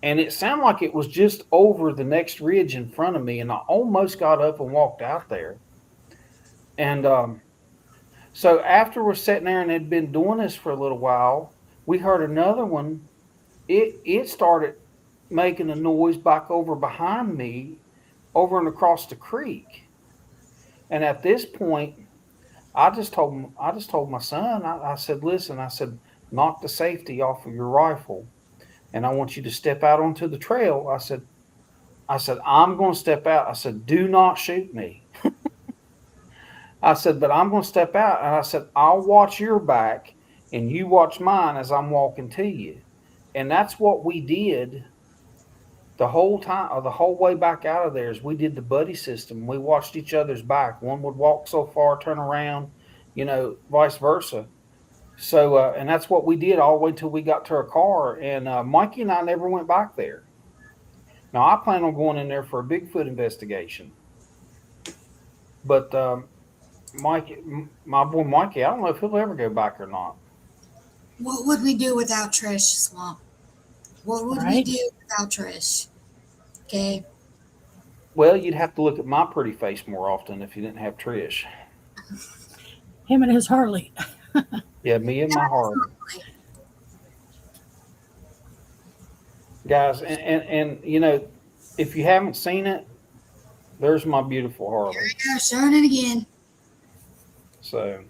And it sounded like it was just over the next ridge in front of me, and I almost got up and walked out there. And so after we're sitting there and had been doing this for a little while, we heard another one. It started making a noise back over behind me, over and across the creek. And at this point, I just told my son. I said, listen, I said, knock the safety off of your rifle, and I want you to step out onto the trail. I said, I'm going to step out. I said, do not shoot me. I said, but I'm going to step out. And I said, I'll watch your back and you watch mine as I'm walking to you. And that's what we did the whole time, or the whole way back out of there, is we did the buddy system. We watched each other's back. One would walk so far, turn around, vice versa. So, and that's what we did all the way till we got to our car. And Mikey and I never went back there. Now, I plan on going in there for a Bigfoot investigation. But Mikey, my boy Mikey, I don't know if he'll ever go back or not. What would we do without Trish, Swamp? What would we do without Trish? Okay. Well, you'd have to look at my pretty face more often if you didn't have Trish. Him and his Harley. Yeah, me and my Harley. Guys, and if you haven't seen it, there's my beautiful Harley. Here we go, showing it again. So.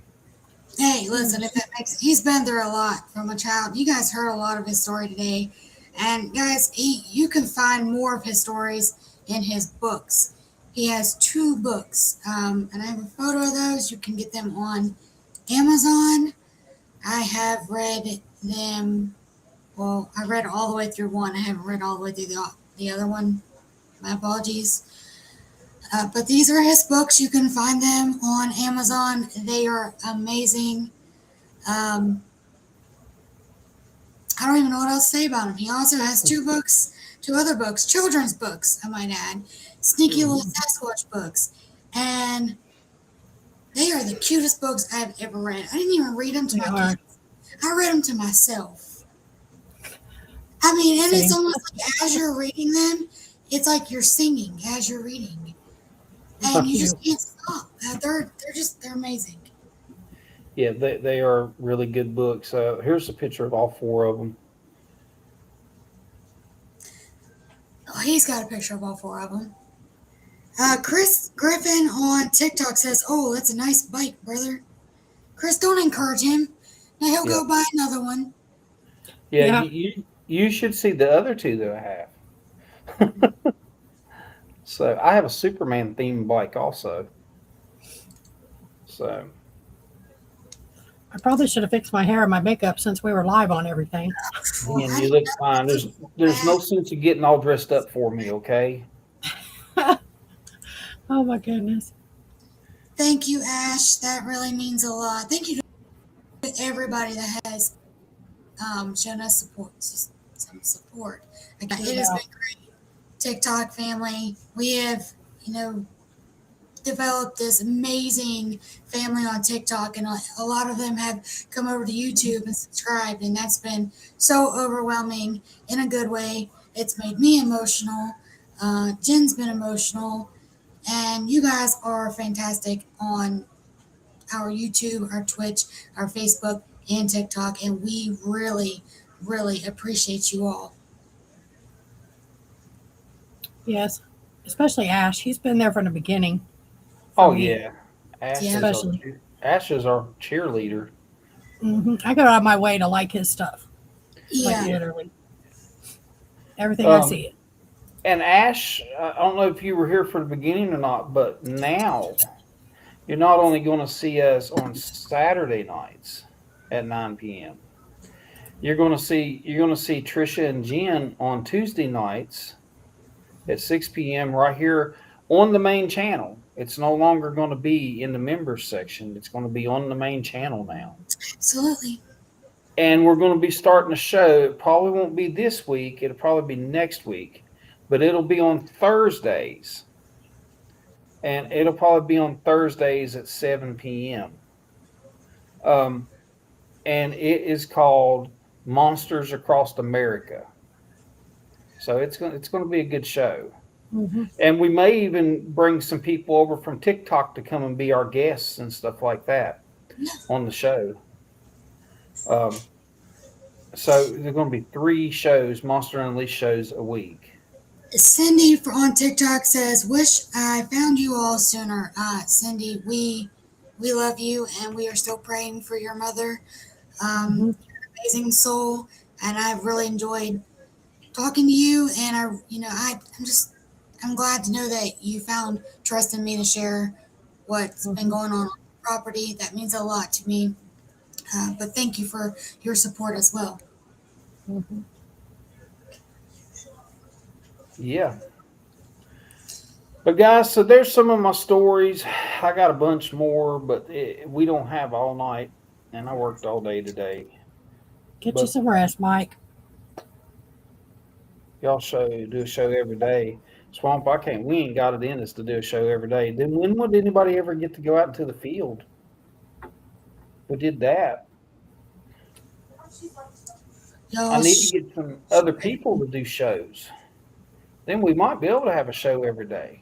Hey, listen, if it makes he's been through a lot from a child. You guys heard a lot of his story today. And guys, you can find more of his stories in his books. He has 2 books. And I have a photo of those. You can get them on Amazon. I have read them. Well, I read all the way through one. I haven't read all the way through the other one. My apologies. But these are his books. You can find them on Amazon. They are amazing. I don't even know what else to say about him. He also has 2 other books, children's books, I might add, sneaky little Sasquatch books. And they are the cutest books I've ever read. I didn't even read them to my kids. I read them to myself. I mean, and it's almost like as you're reading them, it's like you're singing as you're reading. And you just can't stop. They're amazing. Yeah, they are really good books. Here's a picture of all 4 of them. Oh, he's got a picture of all 4 of them. Chris Griffin on TikTok says, "Oh, that's a nice bike, brother." Chris, don't encourage him. Now he'll go buy another one. Yeah. You should see the other 2 that I have. So I have a Superman themed bike also. So I probably should have fixed my hair and my makeup since we were live on everything. and you look fine. There's no sense of getting all dressed up for me, okay? Oh my goodness. Thank you, Ash. That really means a lot. Thank you to everybody that has shown us some support. It has been great. TikTok family. We have, developed this amazing family on TikTok, and a lot of them have come over to YouTube and subscribed, and that's been so overwhelming in a good way. It's made me emotional. Jen's been emotional, and you guys are fantastic on our YouTube, our Twitch, our Facebook, and TikTok, and we really, really appreciate you all. Yes, especially Ash. He's been there from the beginning. Oh yeah, Ash especially Ash is our cheerleader. I go out of my way to like his stuff. Like Yeah. literally everything I see. Um, and Ash, I don't know if you were here for the beginning or not, but now you're not only going to see us on Saturday nights at 9 p.m. You're going to see Trisha and Jen on Tuesday nights at 6 p.m. right here on the main channel. It's no longer going to be in the members section. It's going to be on the main channel now. Absolutely. And we're going to be starting a show. It probably won't be this week. It'll probably be next week, but it'll be on Thursdays. And it'll probably be on Thursdays at 7 p.m. Um, and it is called Monsters Across America. So it's going to be a good show. Mm-hmm. And we may even bring some people over from TikTok to come and be our guests and stuff like that on the show. So there are going to be 3 shows, Monster Unleashed shows a week. Cindy on TikTok says, "Wish I found you all sooner." Cindy, we love you, and we are still praying for your mother. Amazing soul, and I've really enjoyed talking to you. And I'm glad to know that you found trust in me to share what's been going on the property. That means a lot to me. But thank you for your support as well. Mm-hmm. Yeah. But guys, so there's some of my stories. I got a bunch more, but we don't have all night, and I worked all day today. Get you some rest, Mike. Y'all do a show every day. Swamp, we ain't got it in us to do a show every day. Then when would anybody ever get to go out into the field? We did that. I need to get some other people to do shows. Then we might be able to have a show every day.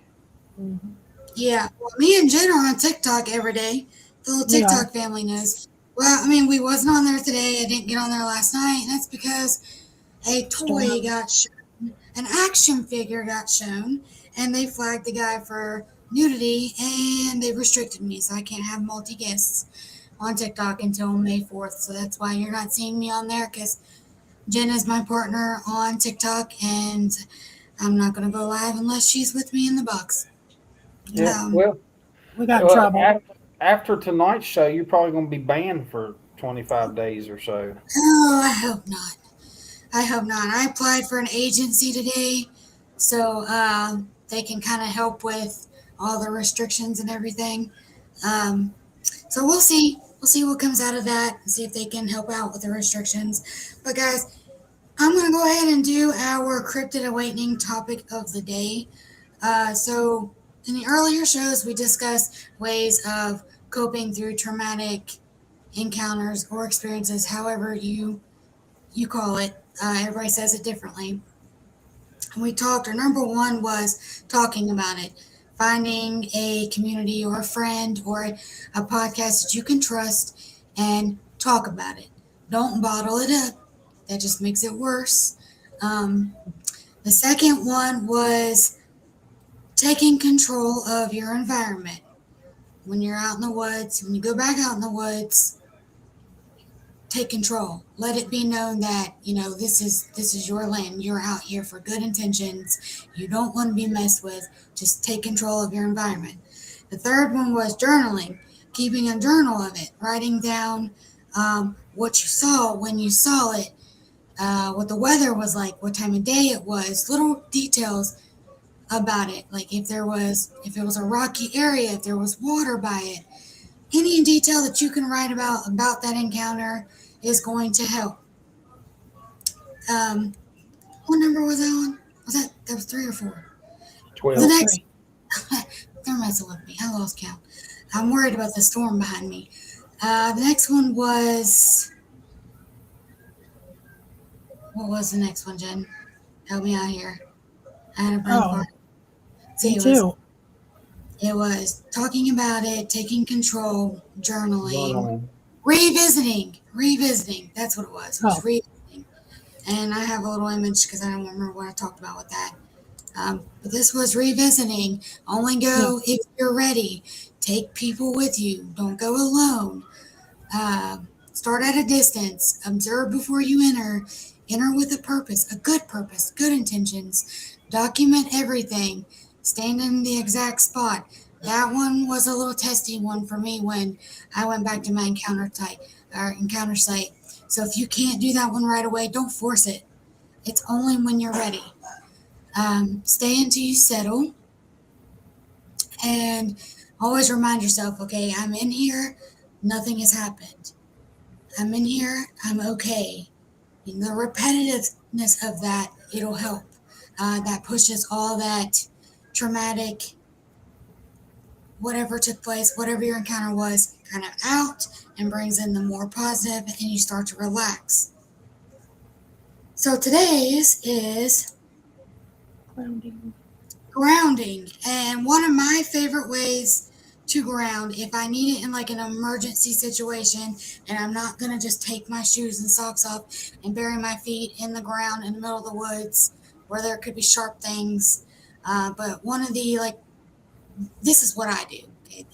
Mm-hmm. Yeah, well, me and Jen are on TikTok every day. The little TikTok family knows. Well, I mean, we wasn't on there today. I didn't get on there last night, and that's because a toy got shown, an action figure got shown, and they flagged the guy for nudity, and they restricted me, so I can't have multi-guests on TikTok until May 4th. So that's why you're not seeing me on there, because Jen is my partner on TikTok, and I'm not going to go live unless she's with me in the box. Yeah, we got in trouble. After tonight's show, you're probably going to be banned for 25 days or so. Oh, I hope not. I applied for an agency today, so they can kind of help with all the restrictions and everything. So we'll see. We'll see what comes out of that and see if they can help out with the restrictions. But guys, I'm going to go ahead and do our Cryptid Awakening topic of the day. So in the earlier shows, we discussed ways of coping through traumatic encounters or experiences, however you call it. Everybody says it differently. And we talked, our number one was talking about it, finding a community or a friend or a podcast that you can trust and talk about it. Don't bottle it up. That just makes it worse. The second one was taking control of your environment. When you're out in the woods, when you go back out in the woods, take control. Let it be known that, this is your land. You're out here for good intentions. You don't want to be messed with. Just take control of your environment. The third one was journaling, keeping a journal of it, writing down what you saw, when you saw it, what the weather was like, what time of day it was, little details about it. Like if it was a rocky area, if there was water by it, any detail that you can write about that encounter is going to help. What number was that on? That was 3 or 4? 12. The next, they're messing with me. I lost count. I'm worried about the storm behind me. The next one was, what was the next one, Jen? Help me out here. I had a brain fart. Me too. It was talking about it, taking control, journaling. Revisiting. That's what it was. It was revisiting. And I have a little image because I don't remember what I talked about with that. But this was revisiting. Only go if you're ready. Take people with you. Don't go alone. Start at a distance. Observe before you enter. Enter with a purpose, good intentions. Document everything. Stand in the exact spot. That one was a little testy one for me when I went back to my encounter site. So if you can't do that one right away, don't force it. It's only when you're ready. Stay until you settle. And always remind yourself, okay, I'm in here, nothing has happened. I'm in here, I'm okay. The repetitiveness of that, it'll help. That pushes all that traumatic, whatever took place, whatever your encounter was, kind of out and brings in the more positive, and you start to relax. So today's is grounding. And one of my favorite ways to ground, if I need it in like an emergency situation and I'm not going to just take my shoes and socks off and bury my feet in the ground in the middle of the woods where there could be sharp things. But one of the, like, this is what I do.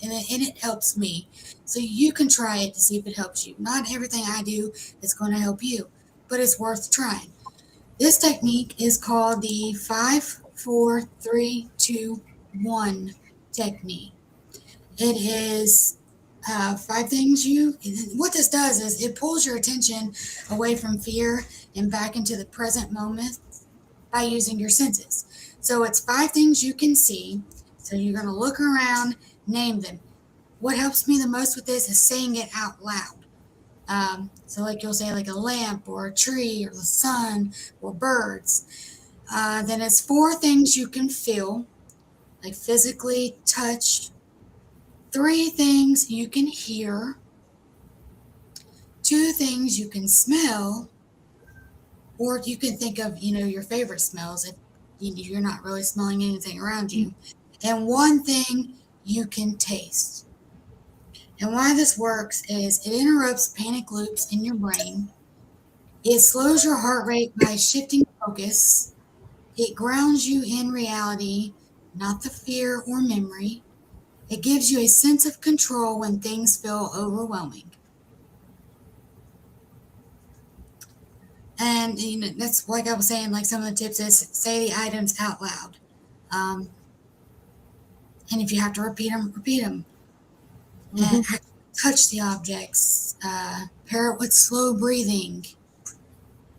And it helps me. So you can try it to see if it helps you. Not everything I do is going to help you, but it's worth trying. This technique is called the 5, 4, 3, 2, 1 technique. It is 5 things what this does is it pulls your attention away from fear and back into the present moment by using your senses. So it's 5 things you can see. So you're going to look around, name them. What helps me the most with this is saying it out loud. So like you'll say like a lamp or a tree or the sun or birds. Then it's 4 things you can feel, like physically touch. 3 things you can hear. 2 things you can smell, or you can think of, your favorite smells if you're not really smelling anything around you. And 1 thing you can taste. And why this works is it interrupts panic loops in your brain. It slows your heart rate by shifting focus. It grounds you in reality, not the fear or memory. It gives you a sense of control when things feel overwhelming. And that's like I was saying, like some of the tips is say the items out loud. And if you have to repeat them, repeat them. And touch the objects. Pair it with slow breathing.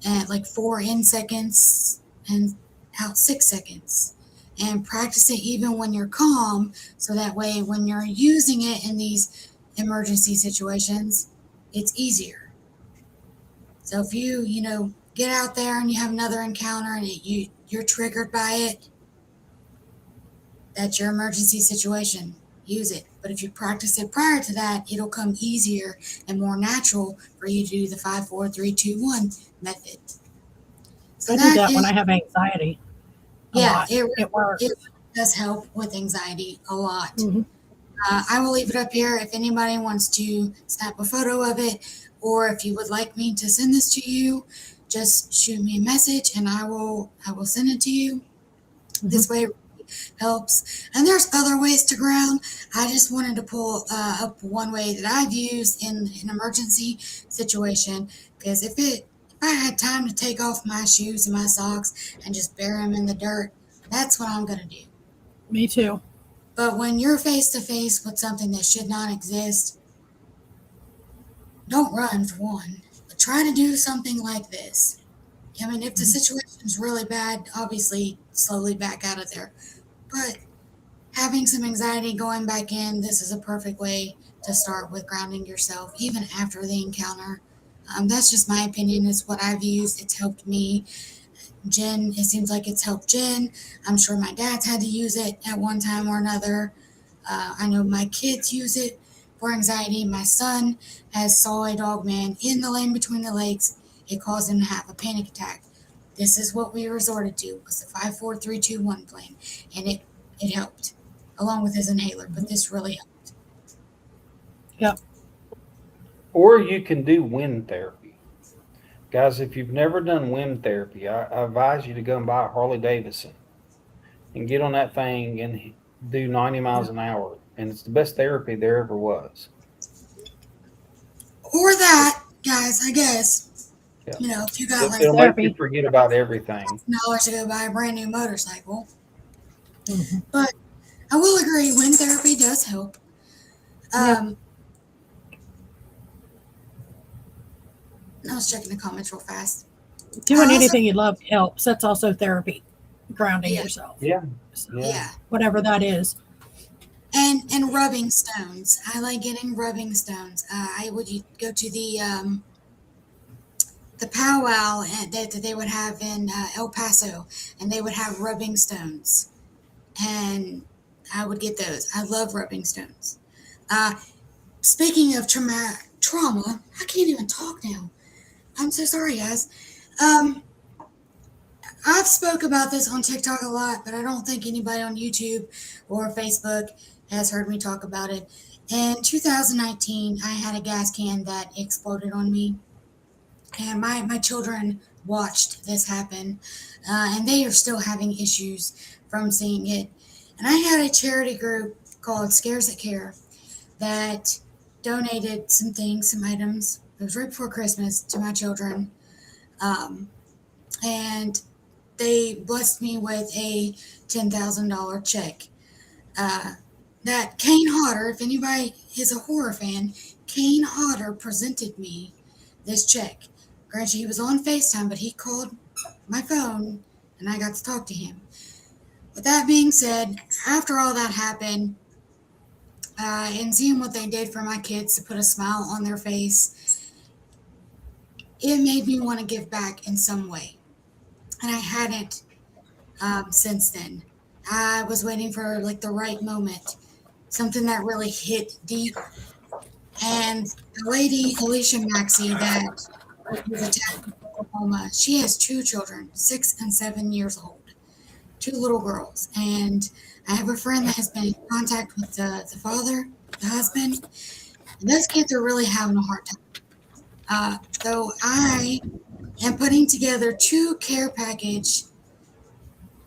At like 4 in seconds and out 6 seconds. And practice it even when you're calm, so that way when you're using it in these emergency situations, it's easier. So if you get out there and you have another encounter and you're triggered by it, that's your emergency situation. Use it. But if you practice it prior to that, it'll come easier and more natural for you to do the 5, 4, 3, 2, 1 method. So I do that when I have anxiety. Yeah, it works. It does help with anxiety a lot. I will leave it up here if anybody wants to snap a photo of it, or if you would like me to send this to you, just shoot me a message and I will send it to you. This way it helps. And there's other ways to ground. I just wanted to pull up one way that I've used in an emergency situation, because if I had time to take off my shoes and my socks and just bury them in the dirt, that's what I'm going to do. Me too. But when you're face to face with something that should not exist, don't run for one. But try to do something like this. I mean, if the situation's really bad, obviously slowly back out of there. But having some anxiety going back in, this is a perfect way to start with grounding yourself, even after the encounter. That's just my opinion. It's what I've used. It's helped me. Jen, it seems like it's helped Jen. I'm sure my dad's had to use it at one time or another. I know my kids use it for anxiety. My son saw a dog man in the lane between the lakes. It caused him to have a panic attack. This is what we resorted to, was the 5, 4, 3, 2, 1 plan. And it helped, along with his inhaler, but this really helped. Yep. Or you can do wind therapy. Guys, if you've never done wind therapy, I advise you to go and buy a Harley Davidson and get on that thing and do 90 miles an hour. And it's the best therapy there ever was. Or that, guys, I guess, Yeah. if you got like It'll make you Therapy. forget about everything. $1,000 to go buy a brand new motorcycle. Mhm. But I will agree, wind therapy does help. Yep. I was checking the comments real fast. Doing Also, anything you love helps. That's also therapy, grounding yeah, yourself. Yeah. So, Yeah. yeah. whatever that is. And rubbing stones. I like getting rubbing stones. I would go to the powwow that they would have in El Paso, and they would have rubbing stones, and I would get those. I love rubbing stones. Uh, Speaking of trauma, I can't even talk now. I'm so sorry, guys. Um, I've spoke about this on TikTok a lot, but I don't think anybody on YouTube or Facebook has heard me talk about it. In 2019, I had a gas can that exploded on me, and my children watched this happen, and they are still having issues from seeing it. And I had a charity group called Scares That Care that donated some things, some items. It was right before Christmas to my children. And they blessed me with a $10,000 check. Uh, that Kane Hodder, if anybody is a horror fan, Kane Hodder presented me this check. Granted, he was on FaceTime, but he called my phone and I got to talk to him. With that being said, after all that happened, and seeing what they did for my kids to put a smile on their face, it made me want to give back in some way. And I hadn't since then. I was waiting for like the right moment, something that really hit deep. And the lady, Alicia Maxey, that was attacked in Oklahoma, she has two children, 6 and 7 years old, two little girls. And I have a friend that has been in contact with the father, the husband, and those kids are really having a hard time. So I am putting together two care package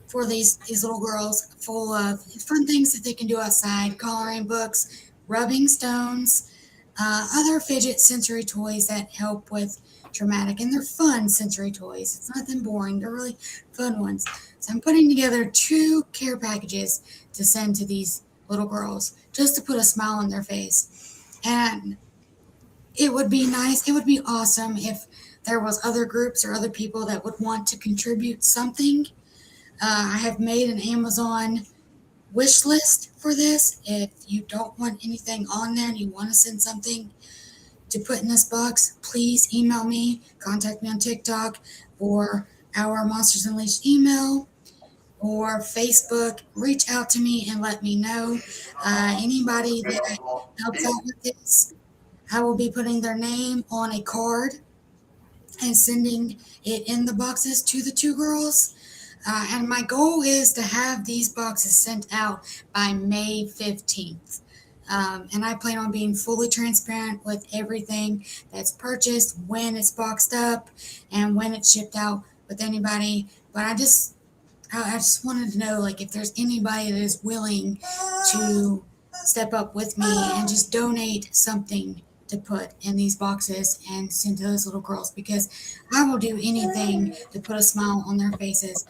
for these little girls, full of fun things that they can do outside, coloring books, rubbing stones, other fidget sensory toys that help with traumatic, and they're fun sensory toys. It's nothing boring. They're really fun ones. So I'm putting together two care packages to send to these little girls just to put a smile on their face. And it would be nice, it would be awesome if there was other groups or other people that would want to contribute something. I have made an Amazon wish list for this. If you don't want anything on there and you want to send something to put in this box, please email me, contact me on TikTok or our Monsters Unleashed email or Facebook. Reach out to me and let me know. Anybody that helps out with this, I will be putting their name on a card and sending it in the boxes to the two girls. And my goal is to have these boxes sent out by May 15th. And I plan on being fully transparent with everything that's purchased, when it's boxed up, and when it's shipped out with anybody. But I just wanted to know, like, if there's anybody that is willing to step up with me and just donate something to put in these boxes and send to those little girls, because I will do anything to put a smile on their faces.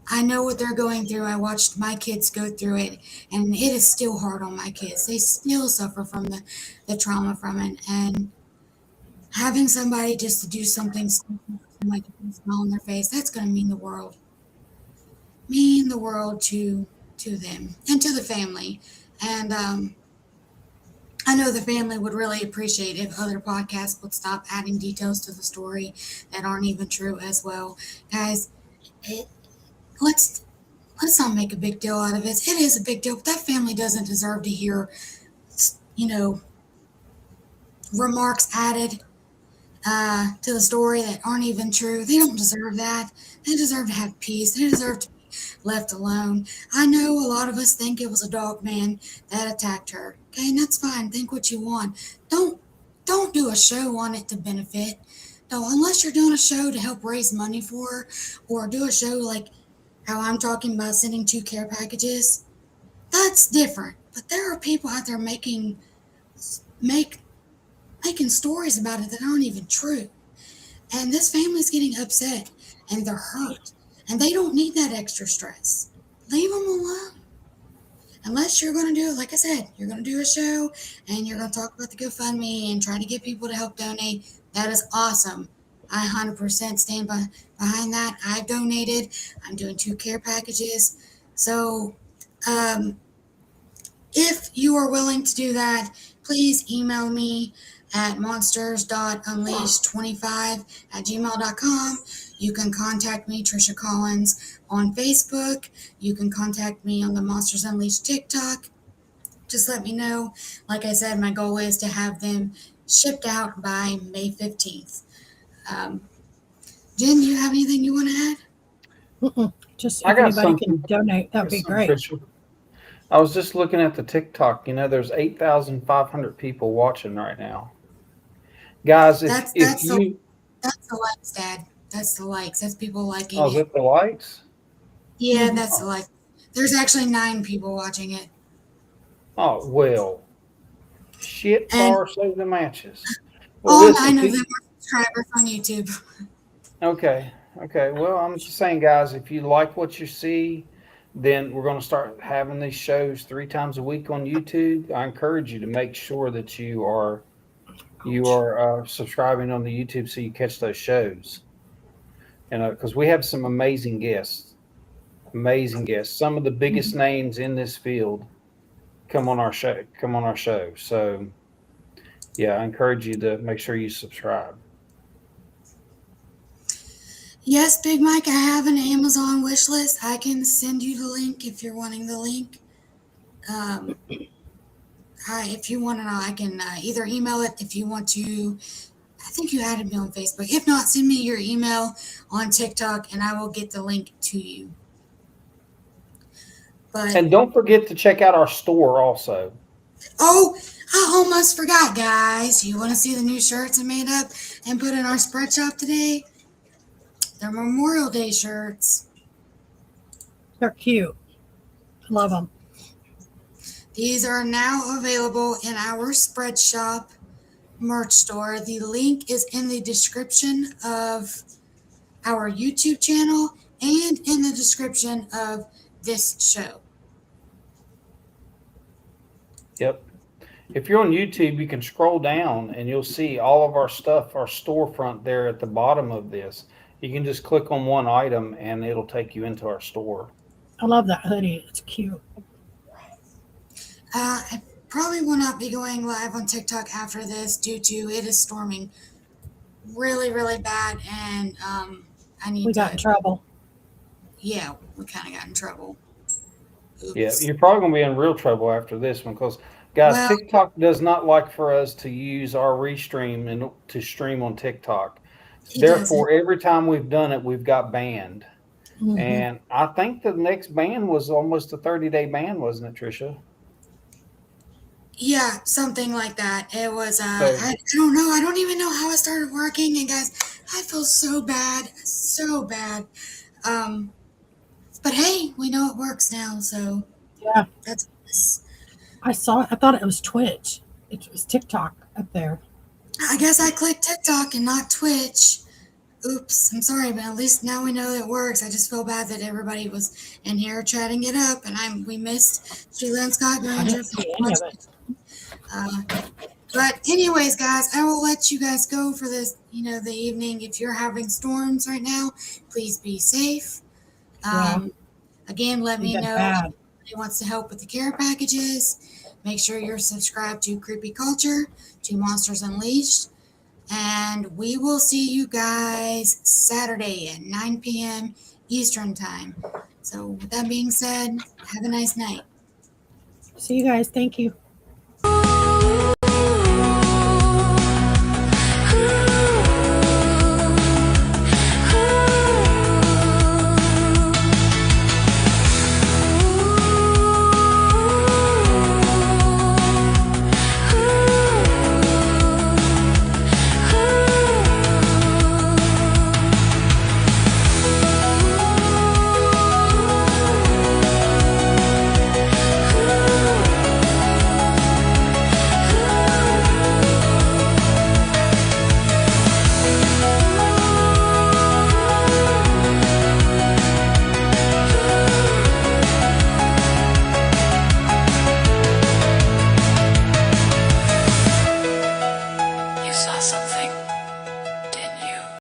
I know what they're going through. I watched my kids go through it, and it is still hard on my kids. They still suffer from the trauma from it. And having somebody just to do something like to put a smile on their face, that's going to mean the world. Mean the world to them and to the family. And I know the family would really appreciate if other podcasts would stop adding details to the story that aren't even true as well. Guys, it, let's not make a big deal out of it. It is a big deal, but that family doesn't deserve to hear, you know, remarks added to the story that aren't even true. They don't deserve that. They deserve to have peace. They deserve to be left alone. I know a lot of us think it was a dog man that attacked her. Okay, and that's fine. Think what you want. Don't do a show on it to benefit. No, unless you're doing a show to help raise money for her, or do a show like how I'm talking about sending two care packages. That's different. But there are people out there make making stories about it that aren't even true. And this family's getting upset and they're hurt. And they don't need that extra stress. Leave them alone. Unless you're going to do it, like I said, you're going to do a show and you're going to talk about the GoFundMe and try to get people to help donate. That is awesome. I 100% stand behind that. I've donated. I'm doing 2 care packages. So, if you are willing to do that, please email me at monsters.unleashed25@gmail.com. You can contact me, Trisha Collins, on Facebook. You can contact me on the Monsters Unleashed TikTok. Just let me know. Like I said, my goal is to have them shipped out by May 15th. Jen, do you have anything you want to add? Just I if got anybody can something. donate, that'd be great. Tricia. I was just looking at the TikTok. There's 8,500 people watching right now. Guys, if you That's the likes, Dad. That's the likes. That's people liking is it. it the likes? Yeah, that's the likes. There's actually 9 people watching it. Oh well, shit And far so the matches. Well, all listen, 9 of them are subscribers on YouTube. okay. Well, I'm just saying, guys, if you like what you see, then we're going to start having these shows 3 times a week on YouTube. I encourage you to make sure that you are subscribing on the YouTube so you catch those shows. Because we have some amazing guests. Some of the biggest names in this field come on our show. So yeah, I encourage you to make sure you subscribe. Yes, Big Mike, I have an Amazon wish list. I can send you the link if you're wanting the link. If you want to know, I can either email it if you want to. I think you added me on Facebook. If not, send me your email on TikTok and I will get the link to you. And don't forget to check out our store also. Oh, I almost forgot, guys. You want to see the new shirts I made up and put in our spread shop today? They're Memorial Day shirts. They're cute. Love them. These are now available in our spread shop merch store. The link is in the description of our YouTube channel and in the description of this show. Yep. If you're on YouTube, you can scroll down and you'll see all of our stuff, our storefront there at the bottom of this. You can just click on one item and it'll take you into our store. I love that hoodie. It's cute. I probably will not be going live on TikTok after this due to it is storming really, really bad, and We got in trouble. Yeah, we kind of got in trouble. Oops. Yeah, you're probably going to be in real trouble after this one because, guys, TikTok does not like for us to use our restream and to stream on TikTok. Therefore, every time we've done it, we've got banned. Mm-hmm. And I think the next ban was almost a 30-day ban, wasn't it, Trisha? Yeah, something like that. It was, I don't know. I don't even know how it started working. And guys, I feel so bad. So bad. But hey, we know it works now. So yeah, that's. I saw it. I thought it was Twitch. It was TikTok up there. I guess I clicked TikTok and not Twitch. Oops, I'm sorry, but at least now we know it works. I just feel bad that everybody was in here chatting it up, and we missed Sheila and Scott Granger. But anyways, guys, I will let you guys go for this, the evening. If you're having storms right now, please be safe. Again, let me know if anybody wants to help with the care packages. Make sure you're subscribed to Creepy Culture, to Monsters Unleashed. And we will see you guys Saturday at 9 p.m. Eastern Time. So with that being said, have a nice night. See you guys. Thank you.